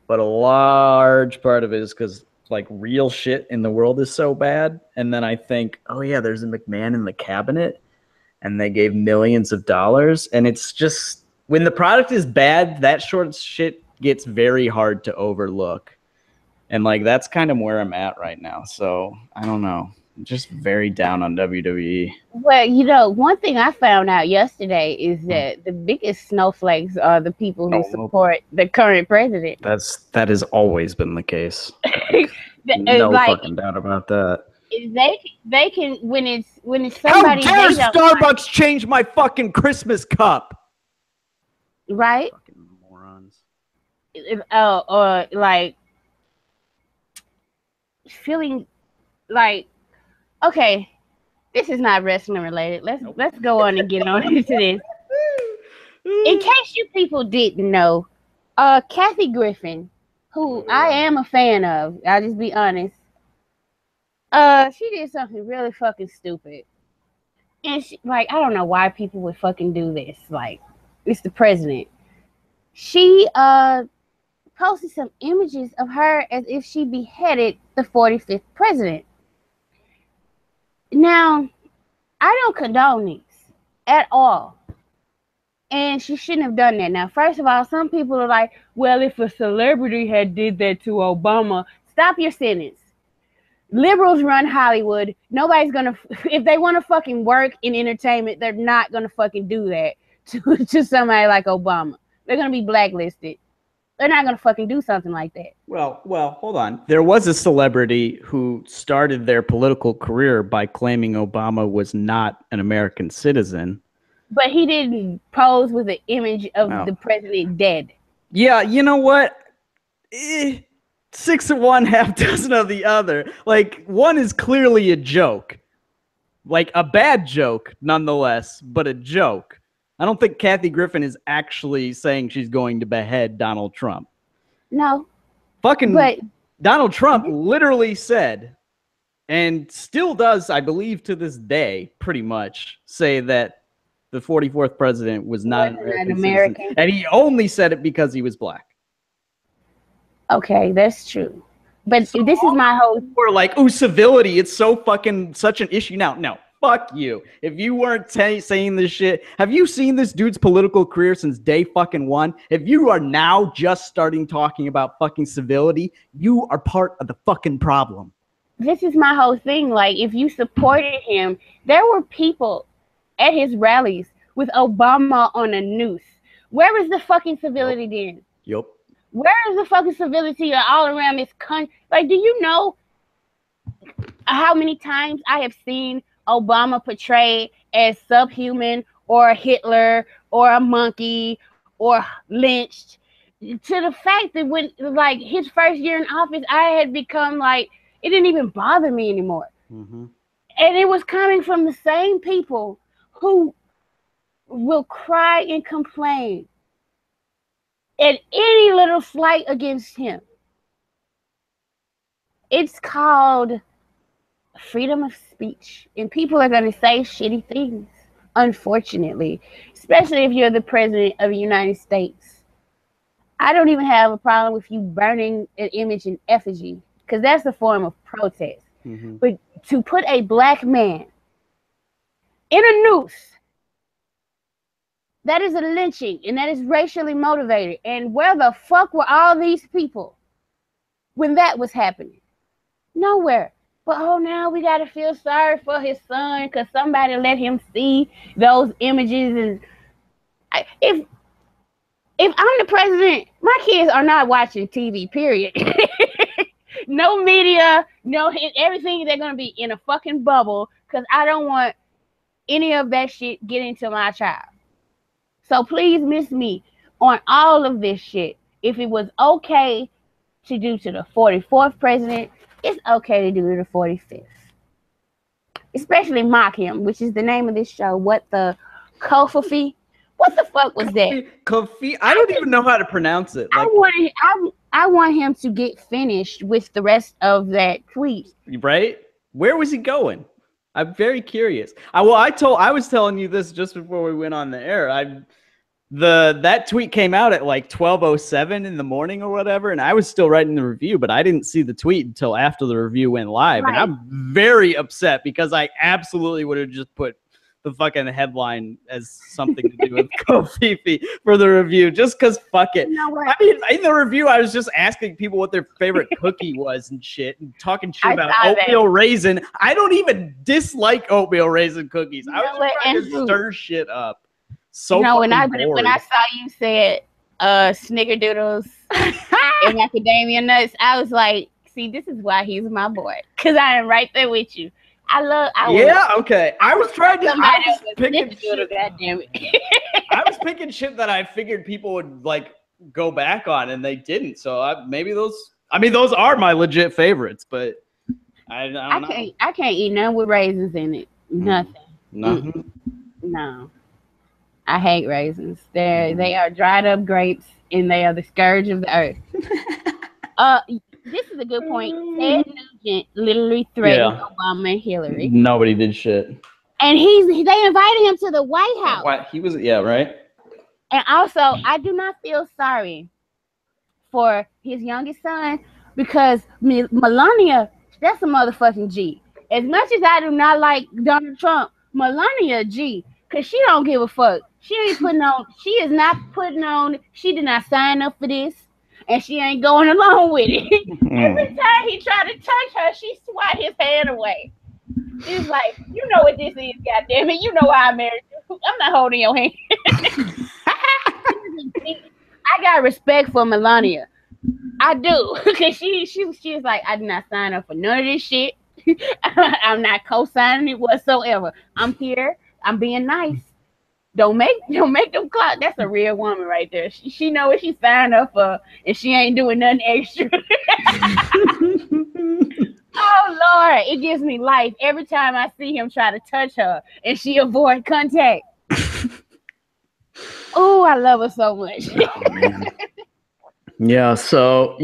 but a large part of it is because real shit in the world is so bad. And then I think, oh yeah, there's a McMahon in the cabinet, and they gave millions of dollars, and it's just. When the product is bad, that sort of shit gets very hard to overlook. And that's kind of where I'm at right now. So I don't know. I'm just very down on WWE. Well, one thing I found out yesterday is that the biggest snowflakes are the people who support the current president. That has always been the case. No fucking doubt about that. They can when it's somebody. How dare Starbucks change my fucking Christmas cup? Right? Fucking morons. or like feeling like, okay, this is not wrestling related. Let's go on and get on into this. In case you people didn't know, Kathy Griffin, who I am a fan of, I'll just be honest. She did something really fucking stupid. And she, like, I don't know why people would fucking do this. Like, it's the president. She posted some images of her as if she beheaded the 45th president. Now, I don't condone these at all. And she shouldn't have done that. Now, first of all, some people are like, well, if a celebrity had did that to Obama, stop your sentence. Liberals run Hollywood. Nobody's gonna, if they want to fucking work in entertainment, they're not gonna fucking do that to somebody like Obama. They're gonna be blacklisted. They're not gonna fucking do something like that. Well, hold on. There was a celebrity who started their political career by claiming Obama was not an American citizen. But he didn't pose with an image of the president dead. Yeah, you know what? 6 of one, half dozen of the other. Like, one is clearly a joke. Like, a bad joke, nonetheless, but a joke. I don't think Kathy Griffin is actually saying she's going to behead Donald Trump. No. But Donald Trump literally said, and still does, I believe to this day, pretty much, say that the 44th president was not an American citizen. And he only said it because he was black. Okay, that's true. But so this is my whole... We're like, oh, civility, it's so fucking such an issue now. No, fuck you. If you weren't saying this shit, have you seen this dude's political career since day fucking one? If you are now just starting talking about fucking civility, you are part of the fucking problem. This is my whole thing. Like, if you supported him, there were people at his rallies with Obama on a noose. Where is the fucking civility then? Yep. Where is the fucking civility all around this country? Like, do you know how many times I have seen Obama portrayed as subhuman or Hitler or a monkey or lynched? To the fact that when, like, his first year in office, I had become like, it didn't even bother me anymore. Mm-hmm. And it was coming from the same people who will cry and complain at any little slight against him. It's called freedom of speech. And people are going to say shitty things, unfortunately, especially if you're the president of the United States. I don't even have a problem with you burning an image in effigy, because that's a form of protest. Mm-hmm. But to put a black man in a noose, that is a lynching, and that is racially motivated. And where the fuck were all these people when that was happening? Nowhere. But oh, now we gotta feel sorry for his son because somebody let him see those images. And if I'm the president, my kids are not watching TV. Period. No media, no everything. They're gonna be in a fucking bubble because I don't want any of that shit getting to my child. So please miss me on all of this shit. If it was okay to do to the 44th president, it's okay to do to the 45th. Especially mock him, which is the name of this show. What the Covfefe? What the fuck was that? Covfefe? I don't even know how to pronounce it. Like, I want him to get finished with the rest of that tweet. Right? Where was he going? I'm very curious. I was telling you this just before we went on the air. That tweet came out at like 12:07 in the morning or whatever, and I was still writing the review, but I didn't see the tweet until after the review went live. Right. And I'm very upset because I absolutely would have just put the fucking headline as something to do with Covfefe for the review, just because fuck it. You know what? I mean, in the review, I was just asking people what their favorite cookie was and shit, and talking shit about oatmeal raisin. I don't even dislike oatmeal raisin cookies. I was just trying to stir shit up. So when I saw you said snickerdoodles and macadamia nuts, I was like, see, this is why he's my boy, because I am right there with you. I okay. I was trying to picking shit. God damn it. I was picking shit that I figured people would like go back on, and they didn't. So maybe those are my legit favorites, but I don't know. I can't eat none with raisins in it. Nothing. Nothing. No. I hate raisins. They are dried up grapes, and they are the scourge of the earth. This is a good point. Ted Nugent literally threatened Obama and Hillary. Nobody did shit. And they invited him to the White House. What? He was, right. And also, I do not feel sorry for his youngest son, because Melania, that's a motherfucking G. As much as I do not like Donald Trump, Melania G, because she don't give a fuck. She is not putting on, she did not sign up for this, and she ain't going along with it. Every time he tried to touch her, she swat his hand away. She's like, you know what this is, goddammit. You know why I married you. I'm not holding your hand. I got respect for Melania. I do. Because she's like, I did not sign up for none of this shit. I'm not co-signing it whatsoever. I'm here. I'm being nice. Don't make them clock. That's a real woman right there. She know what she signed up for, and she ain't doing nothing extra. Oh Lord, it gives me life every time I see him try to touch her and she avoid contact. Oh, I love her so much. So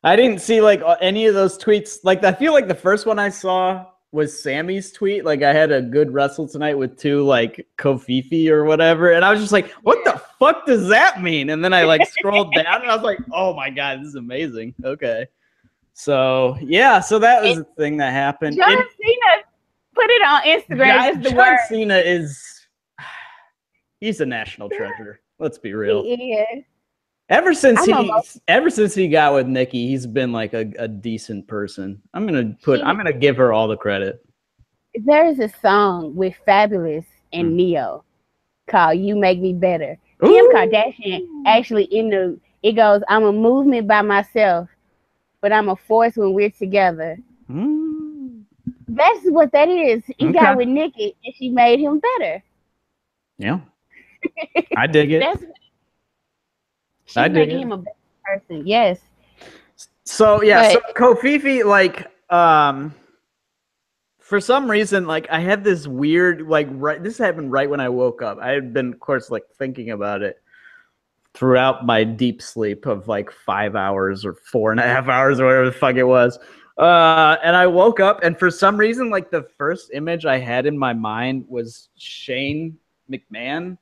I didn't see like any of those tweets. Like, I feel like the first one I saw was Sammy's tweet. Like, I had a good wrestle tonight with 2 like Covfefe or whatever, and I was just like, what the fuck does that mean? And then I like scrolled down and I was like, oh my god, this is amazing. Okay. So that was the thing that happened. John Cena put it on Instagram. John Cena he's a national treasure. Let's be real. Yeah. Ever since he got with Nikki, he's been like a decent person. I'm gonna give her all the credit. There's a song with Fabulous and Neo called "You Make Me Better." Ooh. Kim Kardashian actually it goes, I'm a movement by myself, but I'm a force when we're together. That's what that is. He got with Nikki, and she made him better. Yeah, I dig it. She's making him a better person. Yes. So so Covfefe, like, for some reason, like, I had this weird, like, this happened right when I woke up. I had been, of course, like, thinking about it throughout my deep sleep of like 5 hours or 4.5 hours or whatever the fuck it was. And I woke up, and for some reason, like, the first image I had in my mind was Shane McMahon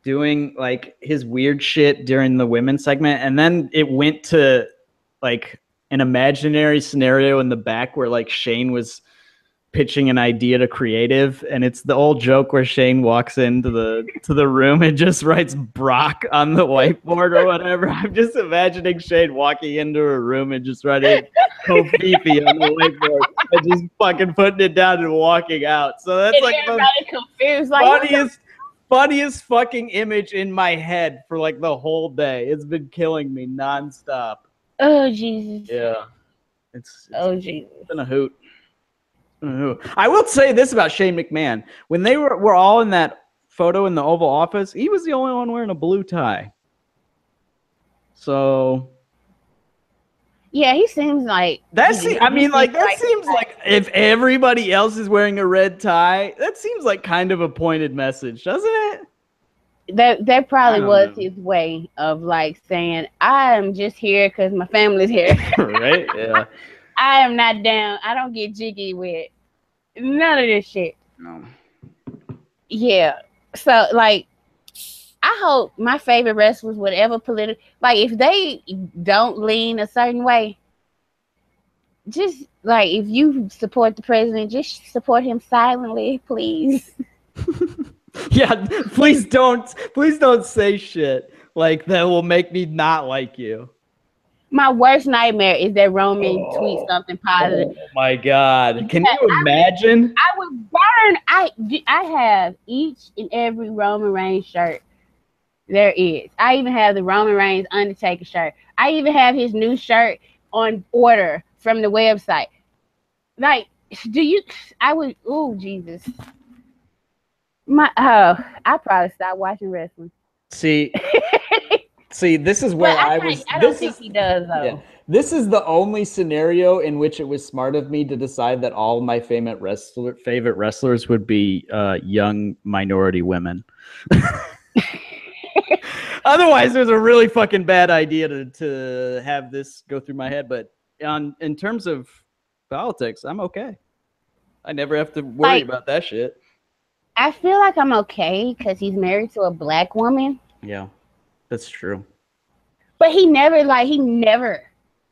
doing like his weird shit during the women's segment, and then it went to like an imaginary scenario in the back where like Shane was pitching an idea to creative, and it's the old joke where Shane walks into the room and just writes Brock on the whiteboard or whatever. I'm just imagining Shane walking into a room and just writing Covfefe on the whiteboard and just fucking putting it down and walking out. So that's like the confused, like, funniest fucking image in my head for like the whole day. It's been killing me nonstop. Oh Jesus. Yeah. It's Jesus. It's been a hoot. I will say this about Shane McMahon. When they were all in that photo in the Oval Office, he was the only one wearing a blue tie. So yeah, he seems like that seems like if everybody else is wearing a red tie, that seems like kind of a pointed message, doesn't it? That probably was his way of like saying, I am just here because my family's here. Right? Yeah. I am not down. I don't get jiggy with none of this shit. No. Yeah. So like, I hope my favorite wrestlers, whatever political, like if they don't lean a certain way, just like if you support the president, just support him silently, please. Yeah, please don't say shit like that will make me not like you. My worst nightmare is that Roman tweets something positive. Oh my God. Can you imagine? I would burn. I have each and every Roman Reigns shirt there is. I even have the Roman Reigns Undertaker shirt. I even have his new shirt on order from the website. Like, oh Jesus. I probably stop watching wrestling. See, See, this is where I don't think he does though. Yeah, this is the only scenario in which it was smart of me to decide that all my favorite wrestlers would be young minority women. Otherwise, there's a really fucking bad idea to have this go through my head. But in terms of politics, I'm okay. I never have to worry about that shit. I feel like I'm okay because he's married to a black woman. Yeah, that's true. But he never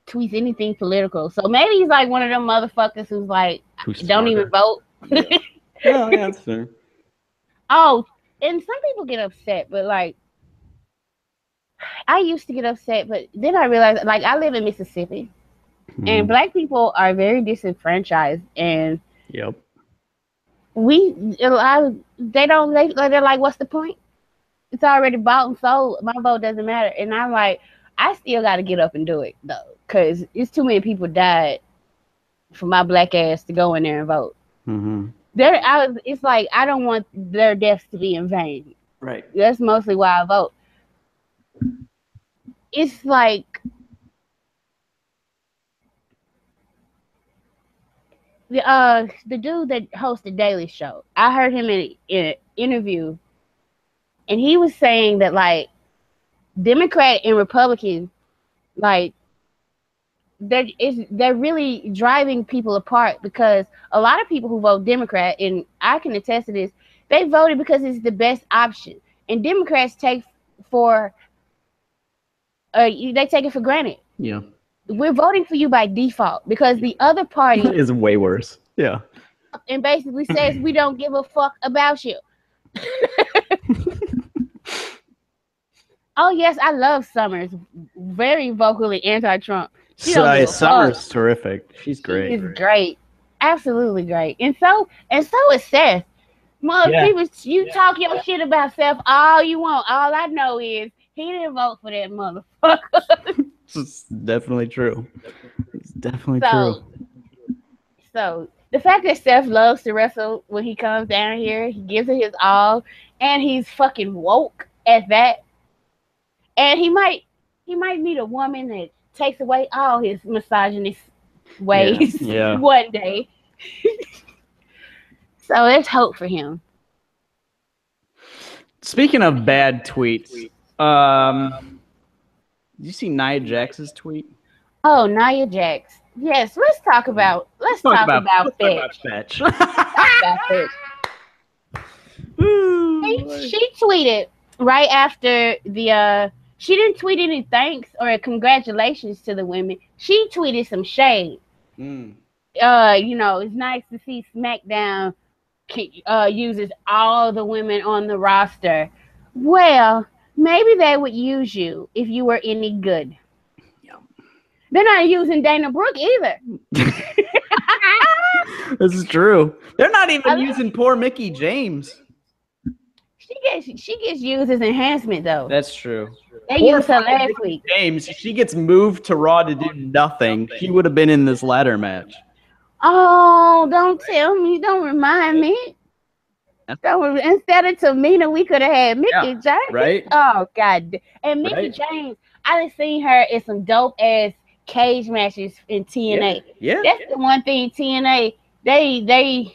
tweets anything political. So maybe he's like one of them motherfuckers who's like, don't even vote. Yeah, that's fair. Oh, and some people get upset, but like, I used to get upset, but then I realized, like, I live in Mississippi, and black people are very disenfranchised, and yep, they're like, what's the point? It's already bought and sold. My vote doesn't matter, and I'm like, I still got to get up and do it though, because it's too many people died for my black ass to go in there and vote. It's like I don't want their deaths to be in vain. Right. That's mostly why I vote. It's like the dude that hosts the Daily Show. I heard him in an interview, and he was saying that like Democrat and Republican, like they're really driving people apart, because a lot of people who vote Democrat, and I can attest to this, they voted because it's the best option, and Democrats take it for granted. Yeah. We're voting for you by default because the other party is way worse. Yeah. And basically says we don't give a fuck about you. Oh yes, I love Summers. Very vocally anti-Trump. Summers terrific. She's great. She's great. Absolutely great. And so is Seth. People, you talk your shit about Seth all you want. All I know is he didn't vote for that motherfucker. It's definitely true. It's definitely true. So the fact that Seth loves to wrestle when he comes down here, he gives it his all, and he's fucking woke at that. And he might meet a woman that takes away all his misogynist ways one day. So there's hope for him. Speaking of bad tweets, did you see Nia Jax's tweet? Oh, Nia Jax. Yes, let's talk about Fetch. She tweeted right after the she didn't tweet any thanks or congratulations to the women. She tweeted some shade. It's nice to see SmackDown uses all the women on the roster. Well, maybe they would use you if you were any good. Yep. They're not using Dana Brooke either. This is true. They're not even using poor Mickie James. She gets used as enhancement though. That's true. They used her last week. James, she gets moved to Raw to do nothing. She would have been in this ladder match. Oh, don't tell me. Don't remind me. Instead of Tamina, we could have had Mickie James. Right? Oh, God. And Mickie James, I done seen her in some dope-ass cage matches in TNA. Yeah. That's the one thing TNA, they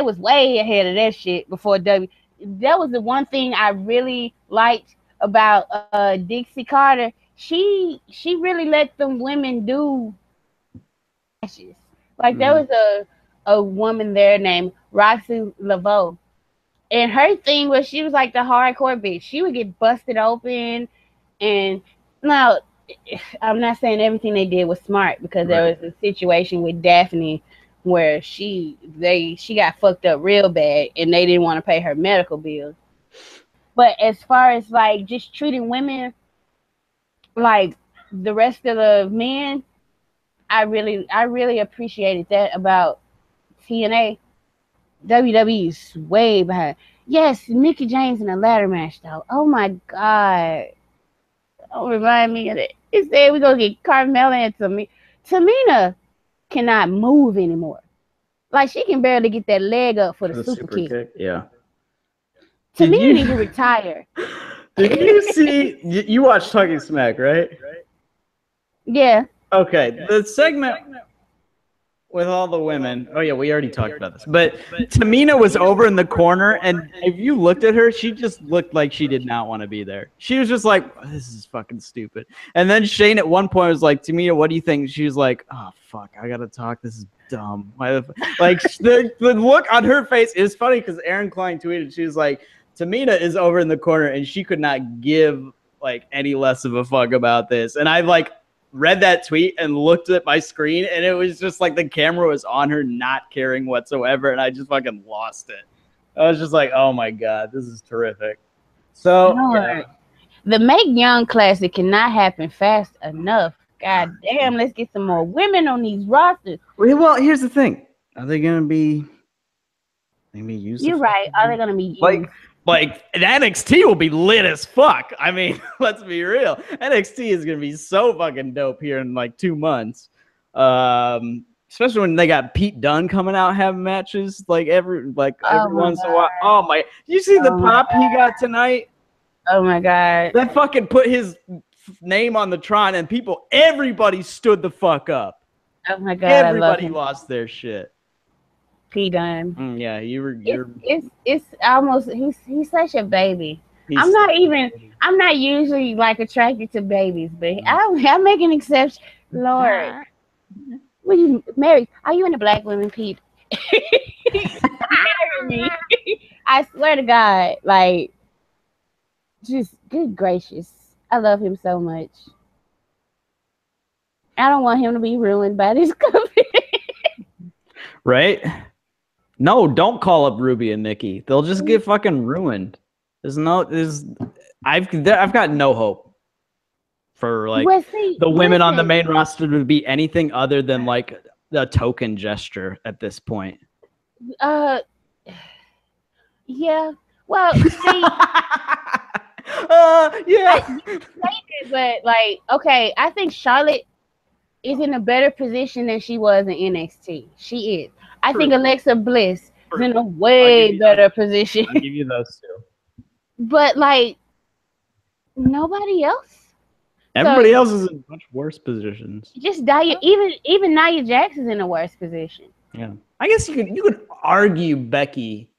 was way ahead of that shit before W. That was the one thing I really liked about Dixie Carter. She really let them women do matches. Like there was a woman there named Roxy Laveau, and her thing was she was like the hardcore bitch. She would get busted open, and now I'm not saying everything they did was smart, because there was a situation with Daphne where she got fucked up real bad and they didn't want to pay her medical bills. But as far as like just treating women like the rest of the men, I really appreciated that about TNA. WWE is way behind. Yes, Mickie James in a ladder match though. Oh my God. Don't remind me of it. It said we're gonna get Carmella and Tamina cannot move anymore. Like she can barely get that leg up for the super kick. Yeah. Tamina need to retire. Did you see? You watched Talking Smack, right? Yeah. Okay, the segment with all the women. Oh yeah, we already talked about this. But Tamina was over in the corner, and if you looked at her, she just looked like she did not want to be there. She was just like, "This is fucking stupid." And then Shane at one point was like, "Tamina, what do you think?" She was like, "Oh fuck, I gotta talk. This is dumb." Like the look on her face is funny because Aaron Klein tweeted, she was like, "Tamina is over in the corner, and she could not give like any less of a fuck about this." And I like read that tweet and looked at my screen, and it was just like the camera was on her, not caring whatsoever, and I just fucking lost it. I was just like, oh my god, this is terrific. So yeah. The Make Young Classic cannot happen fast enough. God damn, let's get some more women on these rosters. Well, here's the thing: are they gonna be used? You're right. Are they gonna be used? Like NXT will be lit as fuck. I mean, let's be real. NXT is gonna be so fucking dope here in like 2 months. Especially when they got Pete Dunne coming out having matches like every once in a while. Oh my! You see the pop he got tonight? Oh my god! That fucking put his name on the Tron, and everybody stood the fuck up. Oh my god! Everybody lost their shit. Pete Dunne. Yeah, you're. It's almost he's such a baby. I'm not usually like attracted to babies, but I make an exception. Lord, when you married, are you into black women, Pete? Marry me. I swear to God, like, just good gracious, I love him so much. I don't want him to be ruined by this company. Right? No, don't call up Ruby and Nikki. They'll just get fucking ruined. I've got no hope for like the women on the main roster to be anything other than like a token gesture at this point. Yeah. Well, see, yeah. But like, okay, I think Charlotte is in a better position than she was in NXT. She is. I think Alexa Bliss is in a way better position. I'll give you those two. But like nobody else. Everybody else is in much worse positions. Just even Nia Jax is in a worse position. Yeah. I guess you could argue Becky,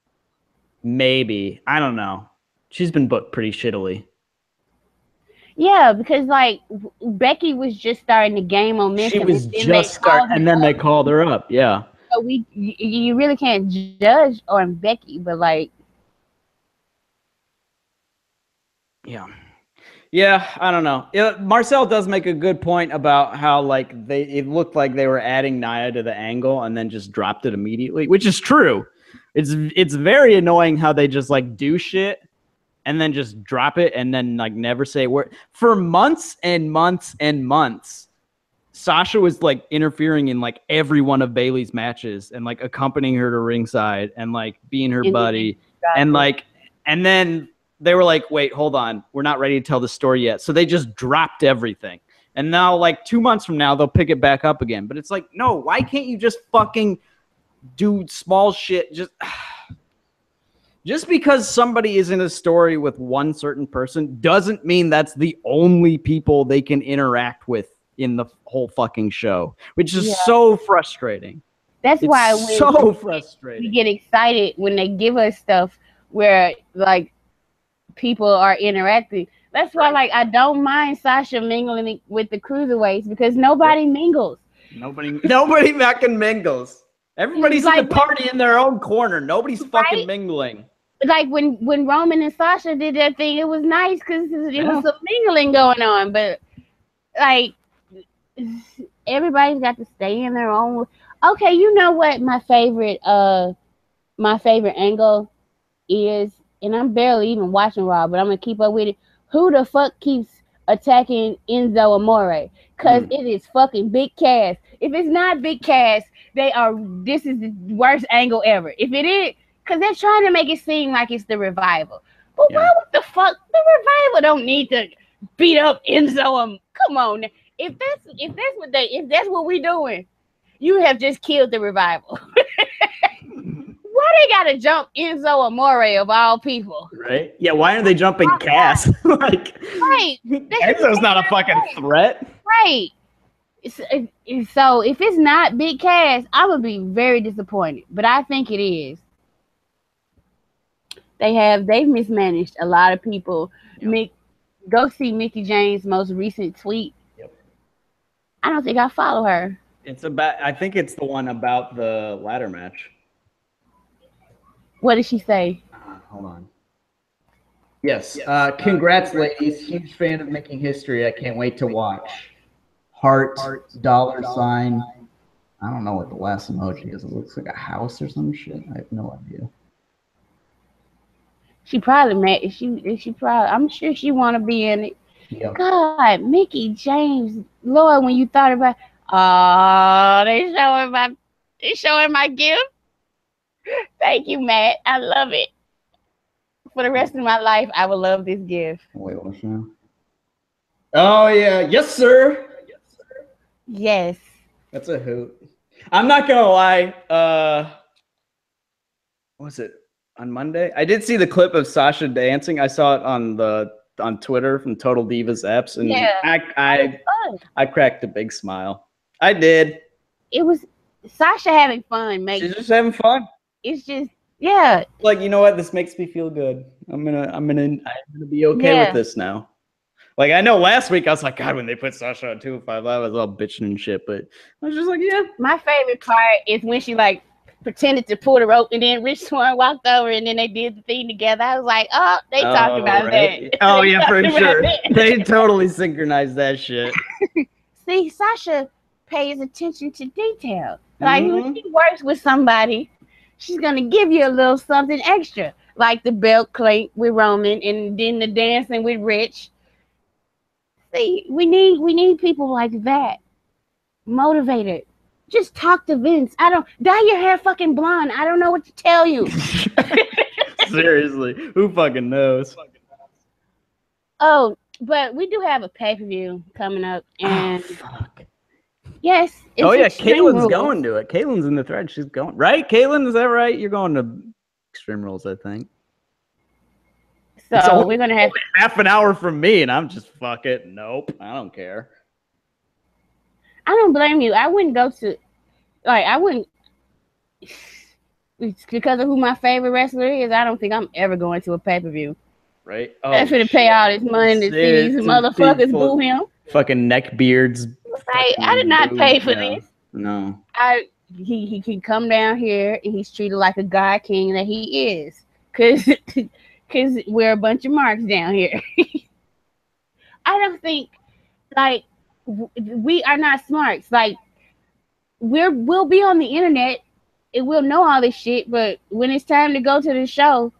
maybe. I don't know. She's been booked pretty shittily. Yeah, because like Becky was just starting to gain momentum. She was just starting, and then they called her up. Yeah. So you really can't judge on Becky, but like, yeah, I don't know. Marcel does make a good point about how like it looked like they were adding Nia to the angle and then just dropped it immediately, which is true. It's very annoying how they just like do shit and then just drop it and then like never say a word for months and months and months. Sasha was like interfering in like every one of Bayley's matches and like accompanying her to ringside and like being her buddy and like, and then they were like, wait, hold on. We're not ready to tell the story yet. So they just dropped everything. And now like 2 months from now, they'll pick it back up again. But it's like, no, why can't you just fucking do small shit? Just because somebody is in a story with one certain person doesn't mean that's the only people they can interact with in the whole fucking show, which is so frustrating. That's why frustrating. We get excited when they give us stuff where like people are interacting. That's why like I don't mind Sasha mingling with the cruiserweights because nobody mingles. Nobody fucking mingles. Everybody's like, in the party in their own corner. Nobody's fucking mingling. Like when Roman and Sasha did that thing, it was nice because it was some mingling going on. But like everybody's got to stay in their own. Okay, you know what my favorite angle is, and I'm barely even watching Raw, but I'm gonna keep up with it. Who the fuck keeps attacking Enzo Amore? Because it is fucking Big Cass. If it's not Big Cass, this is the worst angle ever. If it is, because they're trying to make it seem like it's the Revival. But why would the fuck the Revival don't need to beat up Enzo? Come on. If that's what we're doing, you have just killed the Revival. Why they gotta jump Enzo Amore of all people? Right? Yeah, why aren't they jumping Cass? Like, Right. Enzo's not a fucking threat. Right. So if it's not Big Cass, I would be very disappointed. But I think it is. They've mismanaged a lot of people. Yep. Go see Mickie James' most recent tweet. Yep. I don't think I follow her. I think it's the one about the ladder match. What did she say? Hold on. Yes. Congrats, ladies. Huge fan of making history. I can't wait to watch. Heart, $sign. I don't know what the last emoji is. It looks like a house or some shit. I have no idea. She probably mad. She probably. I'm sure she want to be in it. Yep. God, Mickie James, Lord, when you thought about, they showing my gift. Thank you, Matt. I love it. For the rest of my life, I will love this gift. Wait, what's now? Oh yeah, yes sir. Yes. That's a hoot. I'm not gonna lie. What was it? On Monday, I did see the clip of Sasha dancing. I saw it on Twitter from Total Divas Apps, and yeah, I cracked a big smile. I did. It was Sasha having fun, mate. She's just having fun. It's just like, you know what? This makes me feel good. I'm gonna be okay with this now. Like, I know last week I was like, God, when they put Sasha on 205 Live, I was all bitching and shit, but I was just like, yeah. My favorite part is when she pretended to pull the rope, and then Rich Swann walked over, and then they did the thing together. I was like, oh, they talked about that. Oh, yeah, for sure. They totally synchronized that shit. See, Sasha pays attention to detail. Like, when she works with somebody, she's going to give you a little something extra, like the belt clink with Roman, and then the dancing with Rich. See, we need people like that, motivated. Just talk to Vince. Dye your hair fucking blonde. I don't know what to tell you. Seriously, who fucking knows? Oh, but we do have a pay-per-view coming up, and fuck. Yes. Oh yeah, Caitlin's going to it. Caitlin's in the thread. She's going. Right, Caitlin? Is that right? You're going to Extreme Rules, I think. So we're gonna have half an hour from me, and I'm just fuck it. Nope, I don't care. I don't blame you. I wouldn't go to, I wouldn't, because of who my favorite wrestler is. I don't think I'm ever going to a pay-per-view. Right? Oh, that's for to pay all this money to see these motherfuckers boo him. Fucking neckbeards. Right? I did not pay for this. No. He can come down here, and he's treated like a god king that he is, cause we're a bunch of marks down here. I don't think we are not smarts. Like, we'll be on the internet and we'll know all this shit, but when it's time to go to the show,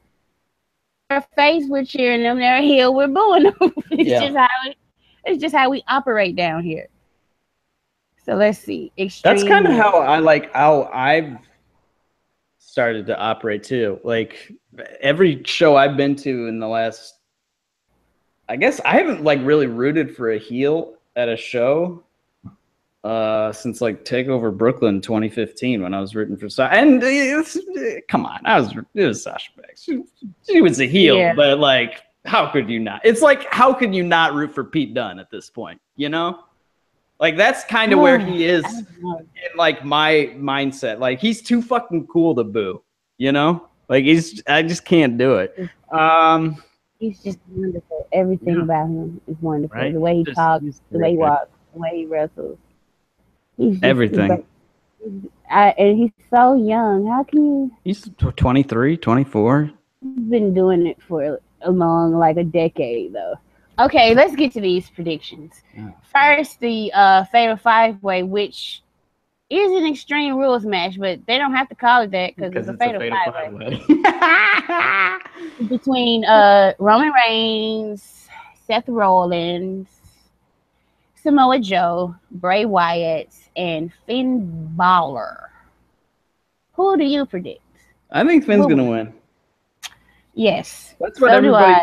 their face we're cheering them, their heel we're booing them. It's just how we operate down here. So let's see. That's kind of how I've started to operate too. Like, every show I've been to in the last, I guess I haven't really rooted for a heel at a show since Takeover Brooklyn 2015, when I was rooting for Sasha. And come on, it was Sasha Banks. She was a heel, but how could you not? It's how could you not root for Pete Dunne at this point? You know, that's kind of where he is in my mindset. He's too fucking cool to boo. You know, I just can't do it. He's just wonderful. Everything about him is wonderful. Right? The way he talks, the way he walks, the way he wrestles. He's everything. And he's so young. How can you? He's 23, 24. He's been doing it for a long, a decade, though. Okay, let's get to these predictions. Yeah. First, the Fatal 5-Way, which is an Extreme Rules match, but they don't have to call it that because it's a Fatal 5-Way. Between Roman Reigns, Seth Rollins, Samoa Joe, Bray Wyatt, and Finn Balor. Who do you predict? I think Finn's going to win. Yes. That's what everybody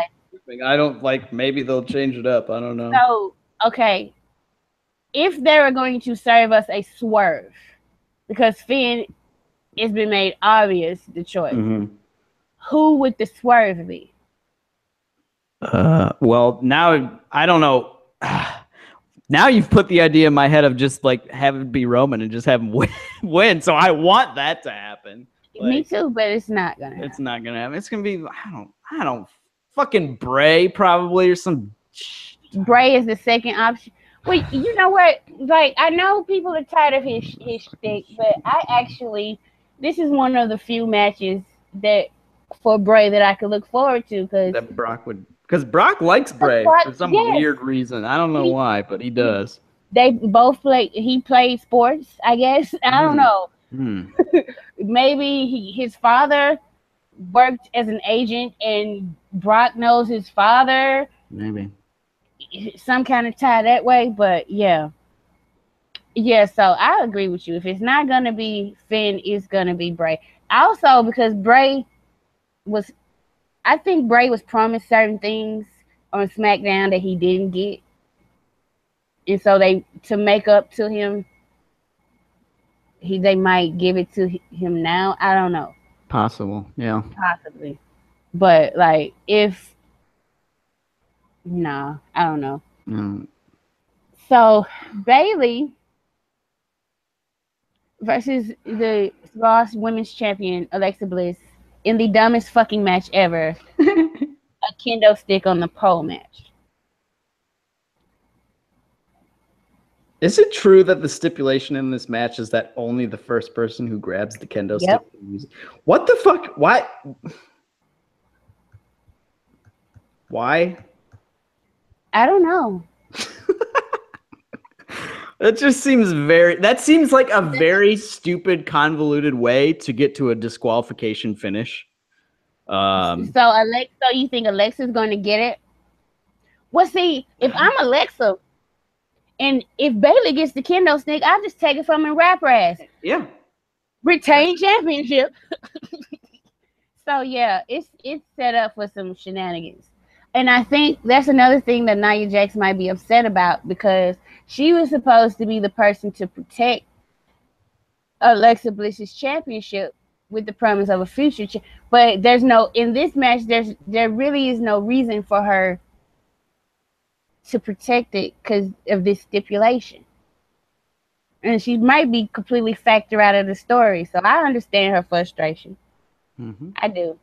thinks. I don't maybe they'll change it up. I don't know. So, okay. If they were going to serve us a swerve, because Finn it's been made obvious the choice. Mm-hmm. Who would the swerve be? Well, now I don't know. Now you've put the idea in my head of just like have it be Roman and just have him win. So I want that to happen. Like, Me too, but it's not gonna happen. It's not gonna happen. It's gonna be I don't fucking Bray probably or some. Bray is the second option. Well, you know what? Like, I know people are tired of his shtick, but this is one of the few matches that for Bray that I could look forward to because Brock likes Bray for some weird reason. I don't know why, but he does. They both he played sports, I guess. I don't know. Maybe his father worked as an agent and Brock knows his father. Maybe. Some kind of tie that way, but yeah. Yeah, so I agree with you. If it's not going to be Finn, it's going to be Bray. Also, because I think Bray was promised certain things on SmackDown that he didn't get. And so to make up to him, they might give it to him now. I don't know. Possible, yeah. Possibly. But, like, I don't know. So, Bayley versus the Raw Women's Champion, Alexa Bliss, in the dumbest fucking match ever. A kendo stick on the pole match. Is it true that the stipulation in this match is that only the first person who grabs the kendo stick can use it? What the fuck? Why? Why? I don't know. That seems like a very stupid, convoluted way to get to a disqualification finish. So you think Alexa's going to get it? Well, see, if I'm Alexa, and if Bayley gets the kendo stick, I'll just take it from her and wrap her ass. Yeah. Retain championship. So yeah, it's set up for some shenanigans. And I think that's another thing that Nia Jax might be upset about, because she was supposed to be the person to protect Alexa Bliss's championship with the promise of a future. But in this match, there really is no reason for her to protect it because of this stipulation. And she might be completely factored out of the story. So I understand her frustration. Mm-hmm. I do.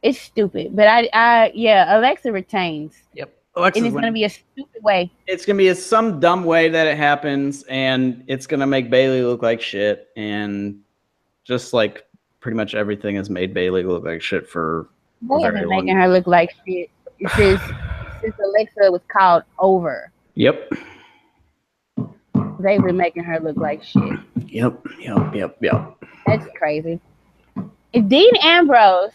It's stupid, but Alexa retains. Yep. And it's going to be a stupid way. It's going to be some dumb way that it happens, and it's going to make Bayley look like shit. And just like pretty much everything has made Bayley look like shit for They have been making her look like shit since Alexa was called over. Yep. They've been making her look like shit. Yep. That's crazy. Dean Ambrose,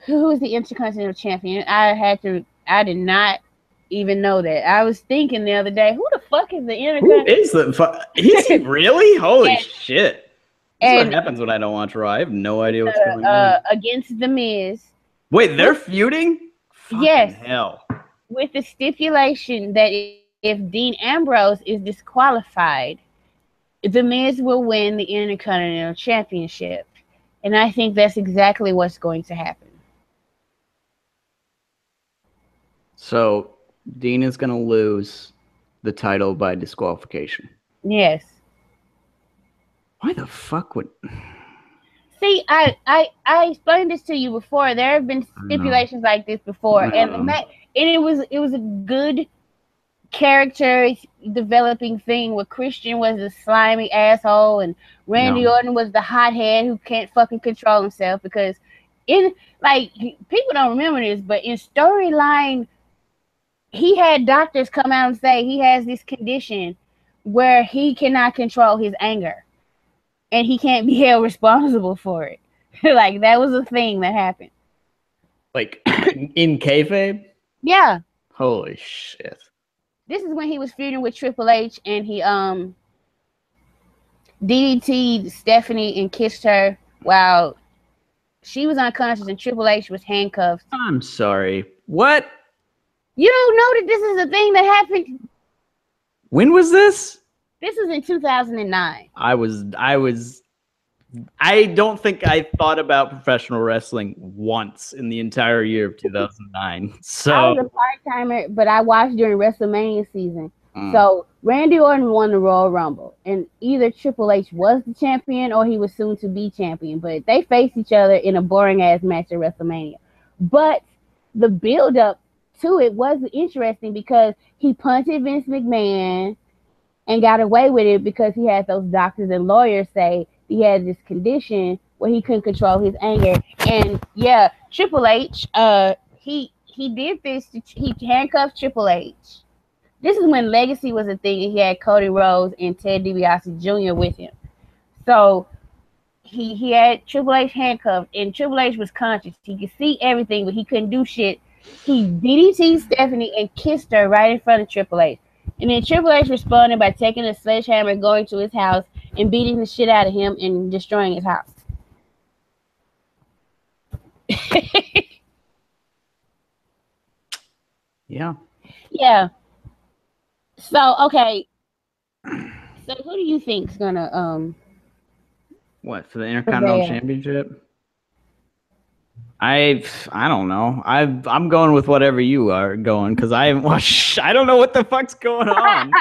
who is the Intercontinental Champion, I did not even know that. I was thinking the other day, who the fuck is the Intercontinental? Who is the Is he really? Holy shit. That's what happens when I don't watch Raw. I have no idea what's going on. Against The Miz. Wait, they're feuding? Yes. Fucking hell. With the stipulation that if Dean Ambrose is disqualified, The Miz will win the Intercontinental Championship. And I think that's exactly what's going to happen. So, Dean is going to lose the title by disqualification. Yes. Why the fuck would... See, I explained this to you before. There have been stipulations like this before. And it was a good character developing thing where Christian was a slimy asshole and Randy Orton was the hothead who can't fucking control himself, because people don't remember this, but in storyline he had doctors come out and say he has this condition where he cannot control his anger and he can't be held responsible for it. Like, that was a thing that happened. Like, in kayfabe? Yeah. Holy shit. This is when he was feuding with Triple H and he DDT'd Stephanie and kissed her while she was unconscious and Triple H was handcuffed. I'm sorry. What? You don't know that this is a thing that happened? When was this? This was in 2009. I don't think I thought about professional wrestling once in the entire year of 2009. I So was a part timer, but I watched during WrestleMania season. mm, So Randy Orton won the Royal Rumble, and either Triple H was the champion or he was soon to be champion. But they faced each other in a boring ass match at WrestleMania. But the build up to it was interesting because he punted Vince McMahon and got away with it because he had those doctors and lawyers say he had this condition where he couldn't control his anger. And yeah, Triple H, he did this. He handcuffed Triple H. This is when Legacy was a thing, and he had Cody Rhodes and Ted DiBiase Jr. with him. So he had Triple H handcuffed, and Triple H was conscious. He could see everything, but he couldn't do shit. He DDT'd Stephanie and kissed her right in front of Triple H. And then Triple H responded by taking a sledgehammer, going to his house, and beating the shit out of him and destroying his house. yeah. Yeah. So okay. So who do you think's gonna What for the Intercontinental Championship? I don't know. I'm going with whatever you are going because I haven't watched. I don't know what the fuck's going on.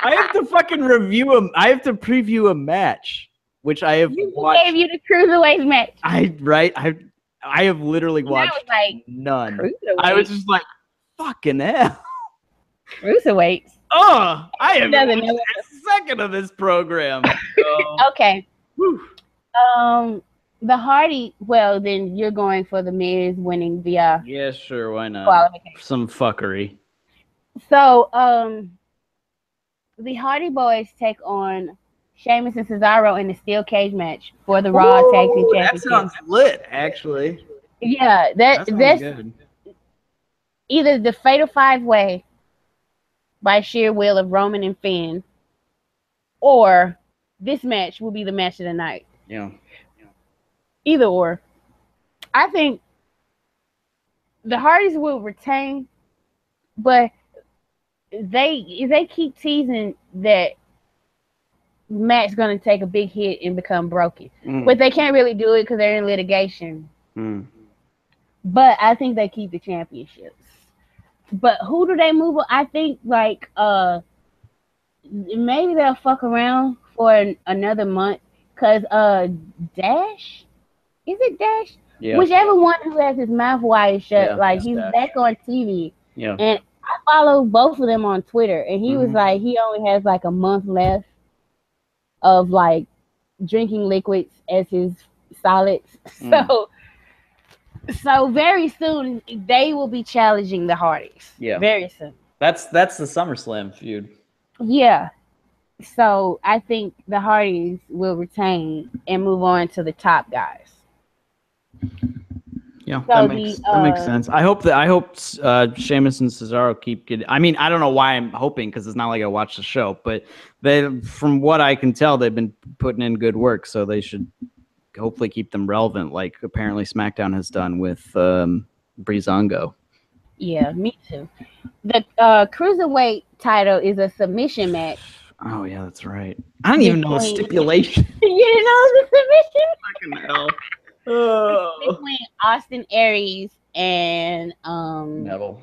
I have to fucking review them. I have to preview a match, which I have watched. Gave you the cruiserweight match. I have literally watched none. I was just like, fucking hell. Cruiserweights. Oh, I haven't watched a second of this program. So. Okay. Whew. The Hardy. Well, then you're going for the Miz winning via. Yeah, sure. Why not? Some fuckery. So, the Hardy Boys take on Sheamus and Cesaro in the steel cage match for the Raw Tag Team Championship. That sounds lit, actually. Yeah, that's good. Either the Fatal 5-Way by sheer will of Roman and Finn, or this match will be the match of the night. Yeah. Either or. I think the Hardys will retain, but they keep teasing that Matt's going to take a big hit and become broken. But they can't really do it because they're in litigation. But I think they keep the championships. But who do they move on? I think like maybe they'll fuck around for another month because Dash, is it Dash? Yeah. Whichever one who has his mouth wide shut, he's Dash. Back on TV. Yeah. And I follow both of them on Twitter, and he was like, he only has like a month left of like drinking liquids as his solids. So very soon they will be challenging the Hardys. Yeah. Very soon. That's the SummerSlam feud. Yeah. So I think the Hardys will retain and move on to the top guys. Yeah, so that makes sense. I hope Sheamus and Cesaro keep getting. I mean, I don't know why I'm hoping because it's not like I watched the show, but from what I can tell, they've been putting in good work, so they should hopefully keep them relevant, like apparently SmackDown has done with Breezango. Yeah, me too. The Cruiserweight title is a submission match. Oh, yeah, that's right. I don't even know the stipulation. You didn't know the submission? Fucking hell. Oh. It's between Austin Aries and Neville.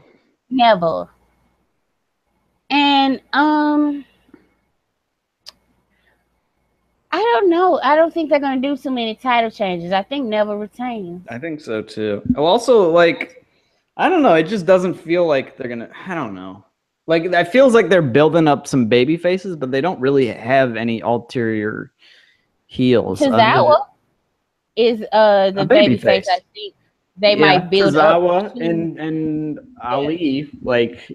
And I don't know. I don't think they're going to do too many title changes. I think Neville retains. I think so, too. Also, like, I don't know. It just doesn't feel like they're going to... I don't know. Like, it feels like they're building up some baby faces, but they don't really have any ulterior heels. Tozawa is the baby face. I think they might build up. and Ali, like,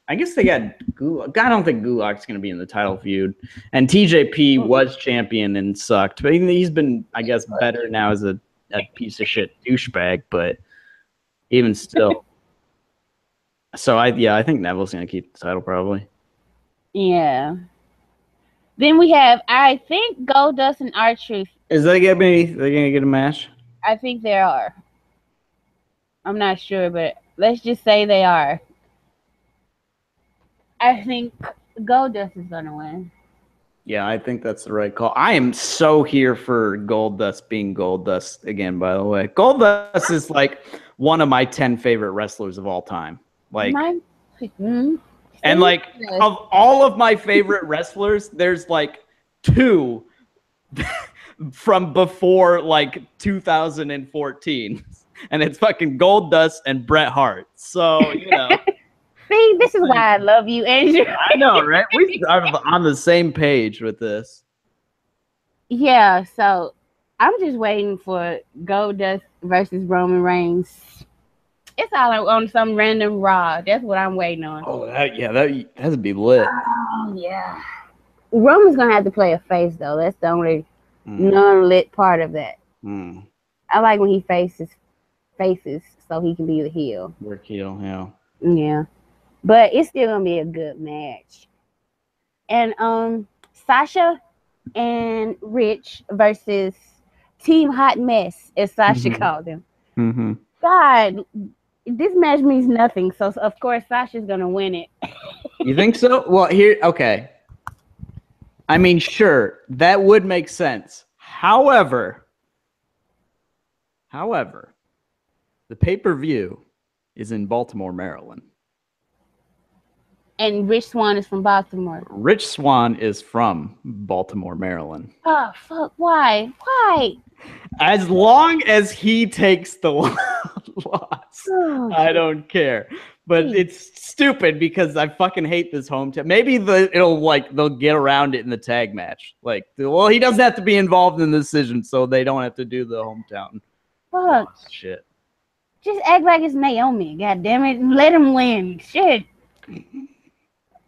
I guess they got Gulak. I don't think Gulak's going to be in the title feud. And TJP was champion and sucked. But he's been, I guess, better now as a piece of shit douchebag, but even still. So I think Neville's gonna keep the title probably. Yeah. Then we have, I think, Goldust and R-Truth. Is they gonna get a match? I think they are. I'm not sure, but let's just say they are. I think Goldust is gonna win. Yeah, I think that's the right call. I am so here for Goldust being Goldust again, by the way. Goldust is like one of my 10 favorite wrestlers of all time. Like, and like of all of my favorite wrestlers, there's like 2 from before like 2014. And it's fucking Goldust and Bret Hart. So, you know. See, this is why I love you, Andrew. I know, right? We are on the same page with this. Yeah, so I'm just waiting for Goldust versus Roman Reigns. It's all on some random Raw. That's what I'm waiting on. Oh, that'd be lit. Oh, yeah. Roman's going to have to play a face, though. That's the only non-lit part of that. I like when he faces so he can be the heel. Work heel, yeah. Yeah. But it's still going to be a good match. And Sasha and Rich versus Team Hot Mess, as Sasha called them. God, this match means nothing. So, of course, Sasha's going to win it. You think so? Well, okay. I mean, sure, that would make sense. However, the pay-per-view is in Baltimore, Maryland. And Rich Swann is from Baltimore. Rich Swann is from Baltimore, Maryland. Oh, fuck. Why? As long as he takes the loss, I don't care. But it's stupid because I fucking hate this hometown. Maybe they'll get around it in the tag match. Like, well, he doesn't have to be involved in the decision, so they don't have to do the hometown. Fuck. Shit. Just act like it's Naomi. God damn it. Let him win. Shit.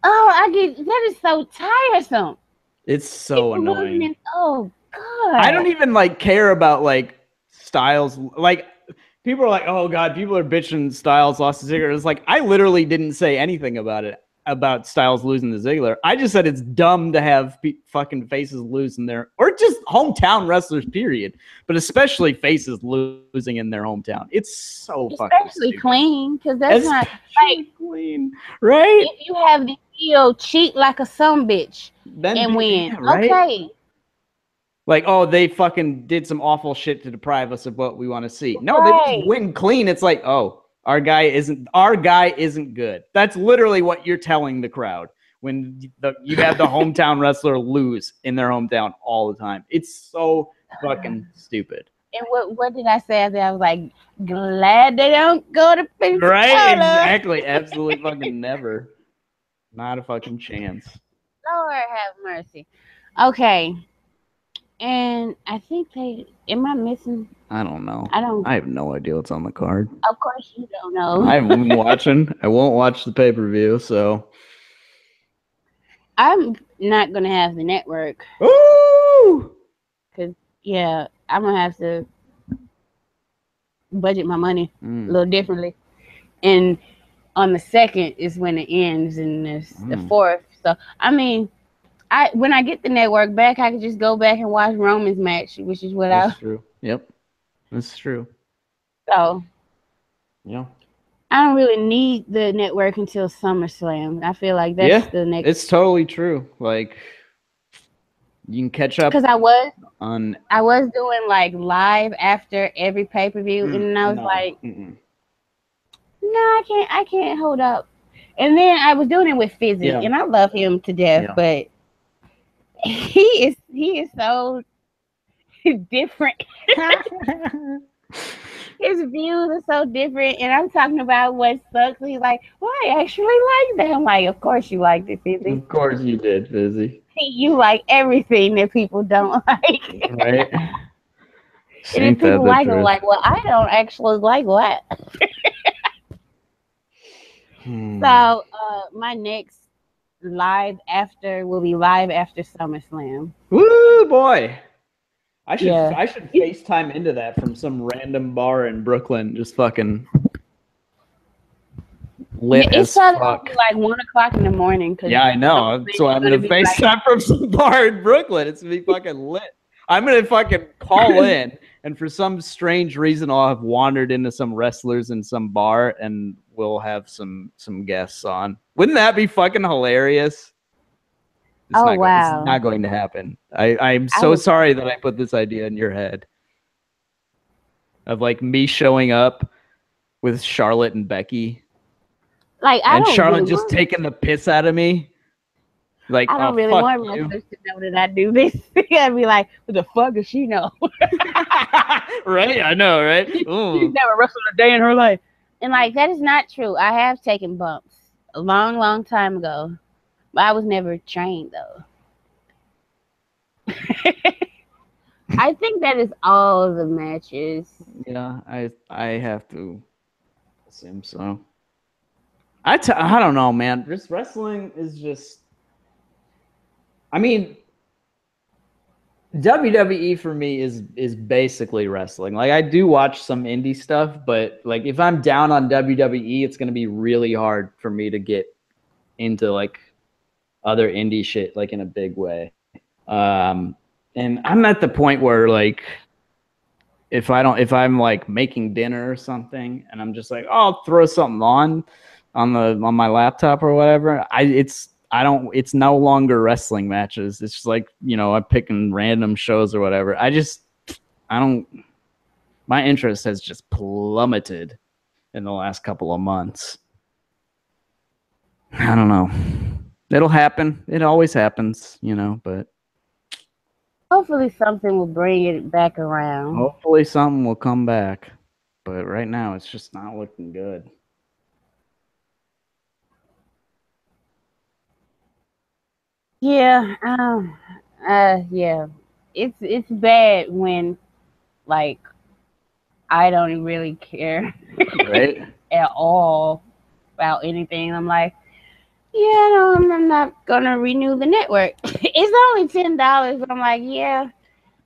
Oh, that is so tiresome. It's so annoying. Oh, God. I don't even care about Styles. People are like, oh God, people are bitching Styles lost to Ziggler. It's like, I literally didn't say anything about Styles losing to Ziggler. I just said it's dumb to have fucking faces losing or just hometown wrestlers, period. But especially faces losing in their hometown. It's so fucking especially clean, because that's not clean, right? If you have the heel cheat like a sumbitch and win, right? Okay. Like, oh, they fucking did some awful shit to deprive us of what we want to see. No, they just win clean. It's like, oh, our guy isn't good. That's literally what you're telling the crowd when you have the hometown wrestler lose in their hometown all the time. It's so fucking stupid. And what did I say? I was like, glad they don't go to Pensacola. Right? Exactly. Absolutely fucking never. Not a fucking chance. Lord have mercy. Okay. And I think am I missing? I don't know. I have no idea what's on the card. Of course you don't know. I haven't been watching. I won't watch the pay-per-view, so. I'm not going to have the network. Ooh! Because, yeah, I'm going to have to budget my money a little differently. And on the 2nd is when it ends, and the 4th. So, I mean, when I get the network back, I can just go back and watch Roman's match, which is what That's true. Yep. That's true. So, yeah. I don't really need the network until SummerSlam. I feel like that's the next. It's totally true. Like, you can catch up. Because I was doing live after every pay-per-view, and I was no, I can't hold up. And then I was doing it with Fizzy, and I love him to death, but he is so different. His views are so different, and I'm talking about what sucks. He's like, well, I actually like that. I'm like, of course you liked it, Fizzy. Of course you did, Fizzy. You like everything that people don't like. Right? And if people like it, like, well, I don't actually like what. So my next live after will be live after SummerSlam. Woo, boy! I should FaceTime into that from some random bar in Brooklyn, just fucking lit as fuck. It's like 1 o'clock in the morning. Yeah, I know. So I'm gonna FaceTime from some bar in Brooklyn. It's gonna be fucking lit. I'm gonna fucking call in, and for some strange reason, I'll have wandered into some wrestlers in some bar, and we'll have some guests on. Wouldn't that be fucking hilarious? It's Oh, it's wow. not going to happen. I'm I so would, sorry that I put this idea in your head of like me showing up with Charlotte and Becky, like, and Charlotte just taking the piss out of me. Like, I oh don't really fuck want you. wrestlers to know that I do this. I'd be like, what the fuck does she know? Right? I know, right? She's Ooh. never wrestled a day in her life. And like, that is not true. I have taken bumps a long, long time ago, but I was never trained though. I think that is all of the matches. Yeah, I have to assume so. I don't know, man. Just wrestling is just. I mean, WWE for me is basically wrestling. Like I do watch some indie stuff, but like if I'm down on WWE, it's gonna be really hard for me to get into like other indie shit like in a big way. And I'm at the point where like if I'm like making dinner or something and I'm just like, oh, I'll throw something on my laptop or whatever. It's no longer wrestling matches. It's just like, I'm picking random shows or whatever. I don't my interest has just plummeted in the last couple of months. I don't know. It'll happen. It always happens, but Hopefully, something will bring it back around. hopefully something will come back. But right now, it's just not looking good. Yeah, yeah. It's bad when like I don't really care Right? at all about anything. I'm like, yeah, no, I'm not gonna renew the network. It's only $10, but I'm like, yeah,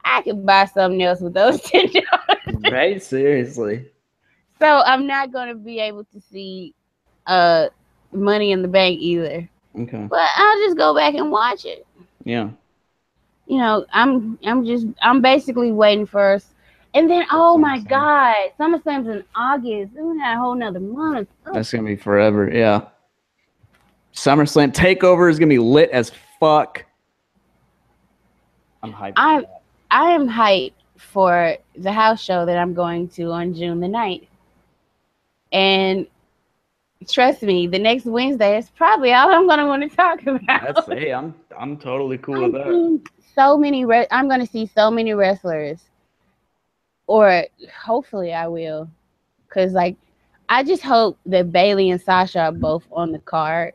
I could buy something else with those $10. Right? Seriously. So I'm not gonna be able to see Money in the Bank either. Okay. But I'll just go back and watch it. Yeah. I'm basically waiting for us. And then, oh my God, SummerSlam's in August. Ooh, not a whole nother month. That's gonna be forever. Yeah. SummerSlam Takeover is gonna be lit as fuck. I'm hyped. I am hyped for the house show that I'm going to on June the 9th. And trust me, the next Wednesday is probably all I'm gonna want to talk about. I'm totally cool with that. I'm gonna see so many wrestlers, or hopefully I will, because like I just hope that Bailey and Sasha are both on the card.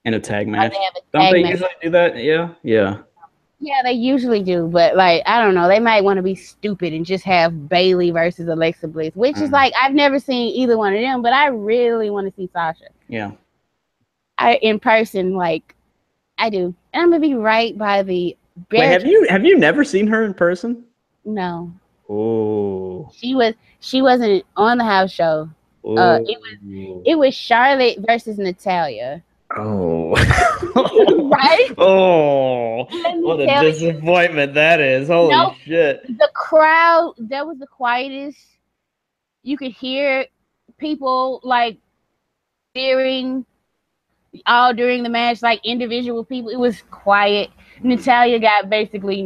In a tag match. Don't they usually do that? Yeah. Yeah. Yeah, they usually do, but like I don't know, they might want to be stupid and just have Bailey versus Alexa Bliss, which is like I've never seen either one of them, but I really want to see Sasha. Yeah. In person, like I do, and I'm gonna be right by the. Wait, have you never seen her in person? No. Oh. She wasn't on the house show. It was Charlotte versus Natalia. Oh. Right? Oh. What a disappointment that is. Holy shit. The crowd, that was the quietest. You could hear people like cheering all during the match, like individual people. It was quiet. Natalia got basically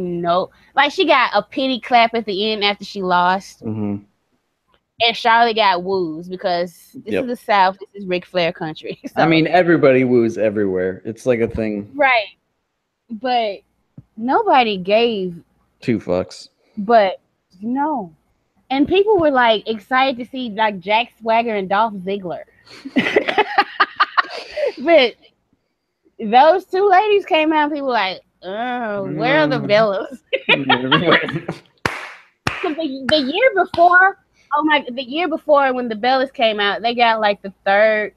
she got a pity clap at the end after she lost. Mm-hmm. And Charlotte got woos because this is the South. This is Ric Flair country. So. I mean, everybody woos everywhere. It's like a thing. Right. But nobody gave 2 fucks. But no. And people were like excited to see like Jack Swagger and Dolph Ziggler. But those 2 ladies came out and people were like, oh, where are the Bellas? the year before, the year before when the Bellas came out, they got like the third.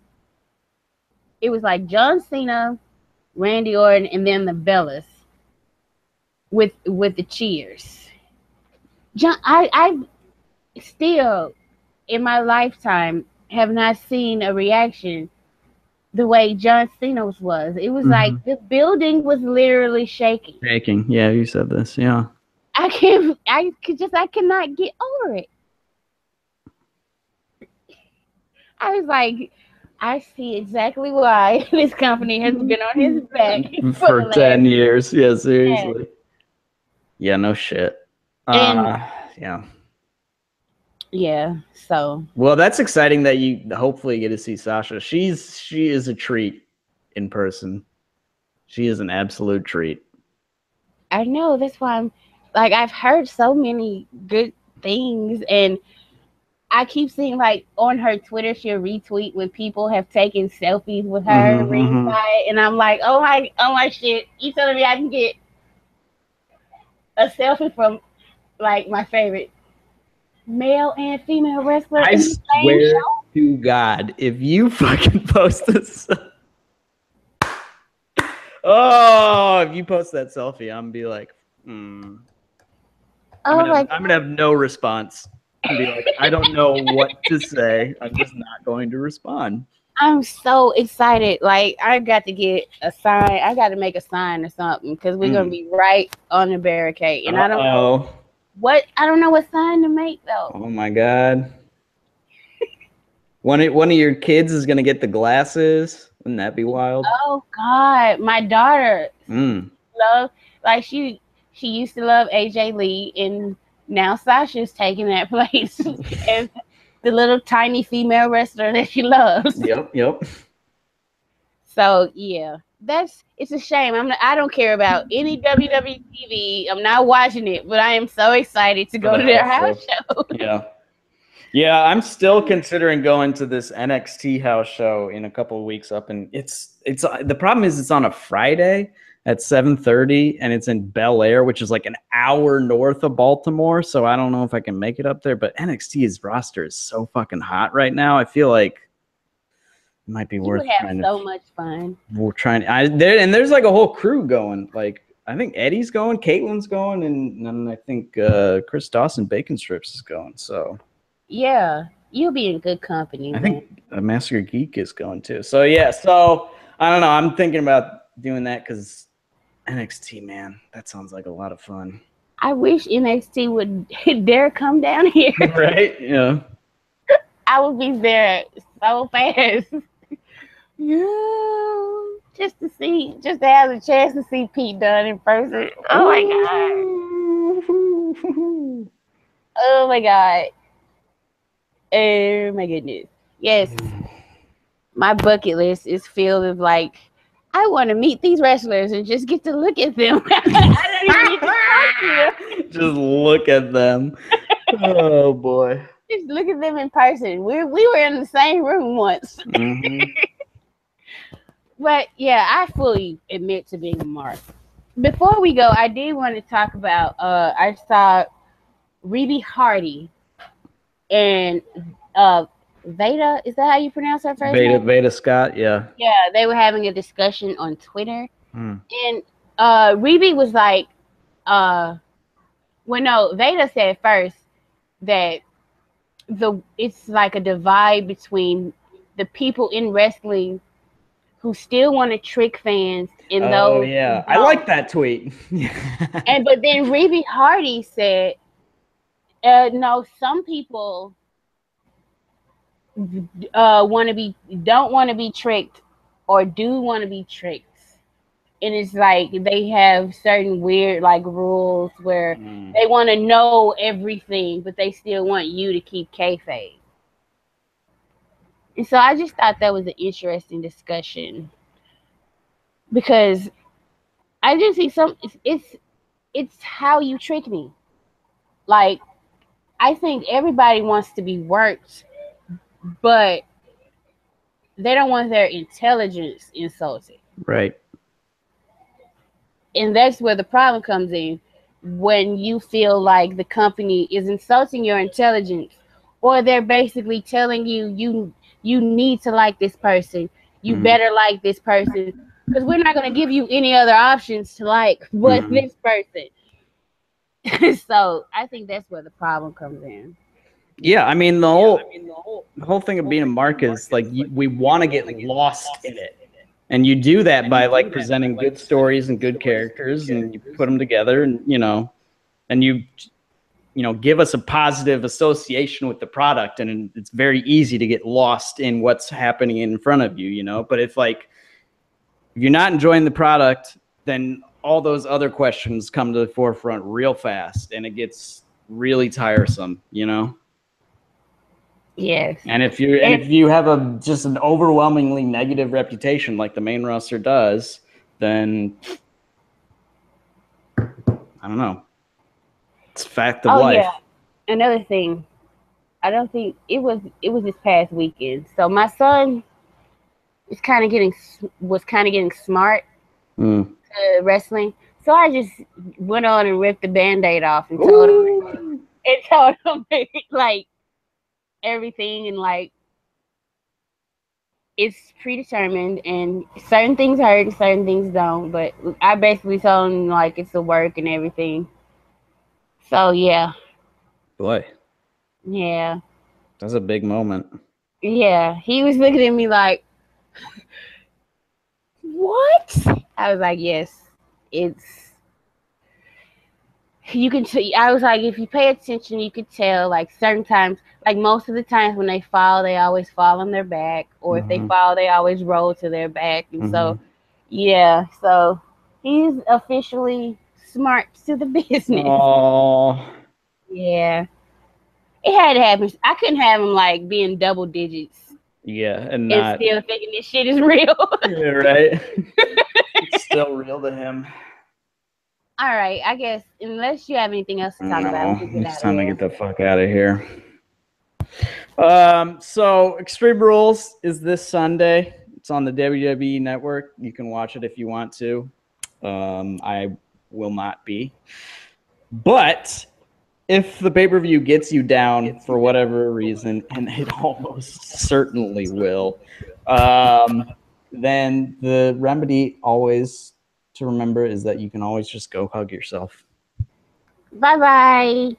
It was like John Cena, Randy Orton, and then the Bellas with the cheers. I still in my lifetime have not seen a reaction the way John Cena's was. It was like the building was literally shaking. Shaking. Yeah, you said this. Yeah. I cannot get over it. I was like, I see exactly why this company has been on his back for For the 10 last years. Yeah, 10. seriously. Yeah, no shit. And Yeah. yeah, so Well, that's exciting that you hopefully get to see Sasha. She is a treat in person. She is an absolute treat. I know that's why I'm like I've heard so many good things, and I keep seeing like on her Twitter she'll retweet when people have taken selfies with her ringside, and I'm like, oh my shit! You telling me I can get a selfie from like my favorite male and female wrestler I in the same swear show? to God, if you fucking post this, if you post that selfie, I'm gonna be like, Oh my I'm gonna have no response. And be like, I don't know what to say. I'm just not going to respond. I'm so excited. Like, I got to get a sign. I got to make a sign or something because we're going to be right on the barricade. And Uh-oh. I don't know what sign to make though. Oh my God. One of your kids is gonna get the glasses. Wouldn't that be wild? Oh God, my daughter love like she used to love AJ Lee, and now Sasha's taking that place as the little tiny female wrestler that she loves. Yep. So yeah, it's a shame. I don't care about any WWE TV. I'm not watching it, but I am so excited to go to their house show. Yeah, I'm still considering going to this NXT house show in a couple of weeks up, and it's the problem is it's on a Friday at 7:30, and it's in Bel Air, which is like an hour north of Baltimore. So I don't know if I can make it up there. But NXT's roster is so fucking hot right now. I feel like it might be worth trying so much fun. We're trying. There's like a whole crew going. Like I think Eddie's going, Caitlin's going, and then I think Chris Dawson Bacon Strips is going. So yeah, you'll be in good company. I think Master Geek is going too. So yeah. So I don't know. I'm thinking about doing that because NXT, man, that sounds like a lot of fun. I wish NXT would dare come down here. Right? Yeah. I would be there so fast. Yeah, just to have a chance to see Pete Dunne in person. Oh my God. Oh my God. Oh my goodness. Yes. My bucket list is filled with like, I want to meet these wrestlers and just get to look at them. I don't even get to talk to them. Just look at them. Oh boy. Just look at them in person. We were in the same room once. But yeah, I fully admit to being a mark. Before we go, I did want to talk about I saw Reby Hardy and Veda. Is that how you pronounce her first name? Veda Scott, yeah. Yeah, they were having a discussion on Twitter. And Reby was like, Veda said first that it's like a divide between the people in wrestling who still want to trick fans and those. Yeah, I like that tweet. But then Reby Hardy said, no, some people don't want to be tricked or do want to be tricked. And it's like they have certain weird like rules where they want to know everything, but they still want you to keep kayfabe. And so I just thought that was an interesting discussion because I just see it's how you trick me. Like, I think everybody wants to be worked, but they don't want their intelligence insulted. Right. And that's where the problem comes in, when you feel like the company is insulting your intelligence, or they're basically telling you need to like this person. You better like this person because we're not going to give you any other options to like but this person. So I think that's where the problem comes in. Yeah, I mean the whole thing of being a mark is like we want to get lost in it, and you do that by like presenting good stories and good characters, and you put them together, and and you give us a positive association with the product, and it's very easy to get lost in what's happening in front of you, But if you're not enjoying the product, then all those other questions come to the forefront real fast, and it gets really tiresome, Yes. And if you have just an overwhelmingly negative reputation like the main roster does, then I don't know. It's a fact of life. Yeah. Another thing, I don't think it was this past weekend. So my son was kind of getting smart to wrestling. So I just went on and ripped the Band-Aid off and told him like everything, and it's predetermined, and certain things hurt and certain things don't. But I basically told him it's a work and everything. So yeah. Boy. Yeah. That's a big moment. Yeah. He was looking at me like, what? I was like, yes. You can see. I was like, if you pay attention, you could tell. Certain times, most of the times when they fall, they always fall on their back, or if they fall, they always roll to their back. And so, yeah. So he's officially smart to the business. Oh. Yeah. It had to happen. I couldn't have him being double digits. Yeah, and still thinking this shit is real. Yeah, right. It's still real to him. All right, I guess unless you have anything else to talk about, it's time to get the fuck out of here. So Extreme Rules is this Sunday. It's on the WWE Network. You can watch it if you want to. I will not be. But if the pay-per-view gets you down for whatever reason, and it almost certainly will, then the remedy always to remember is that you can always just go hug yourself. Bye-bye.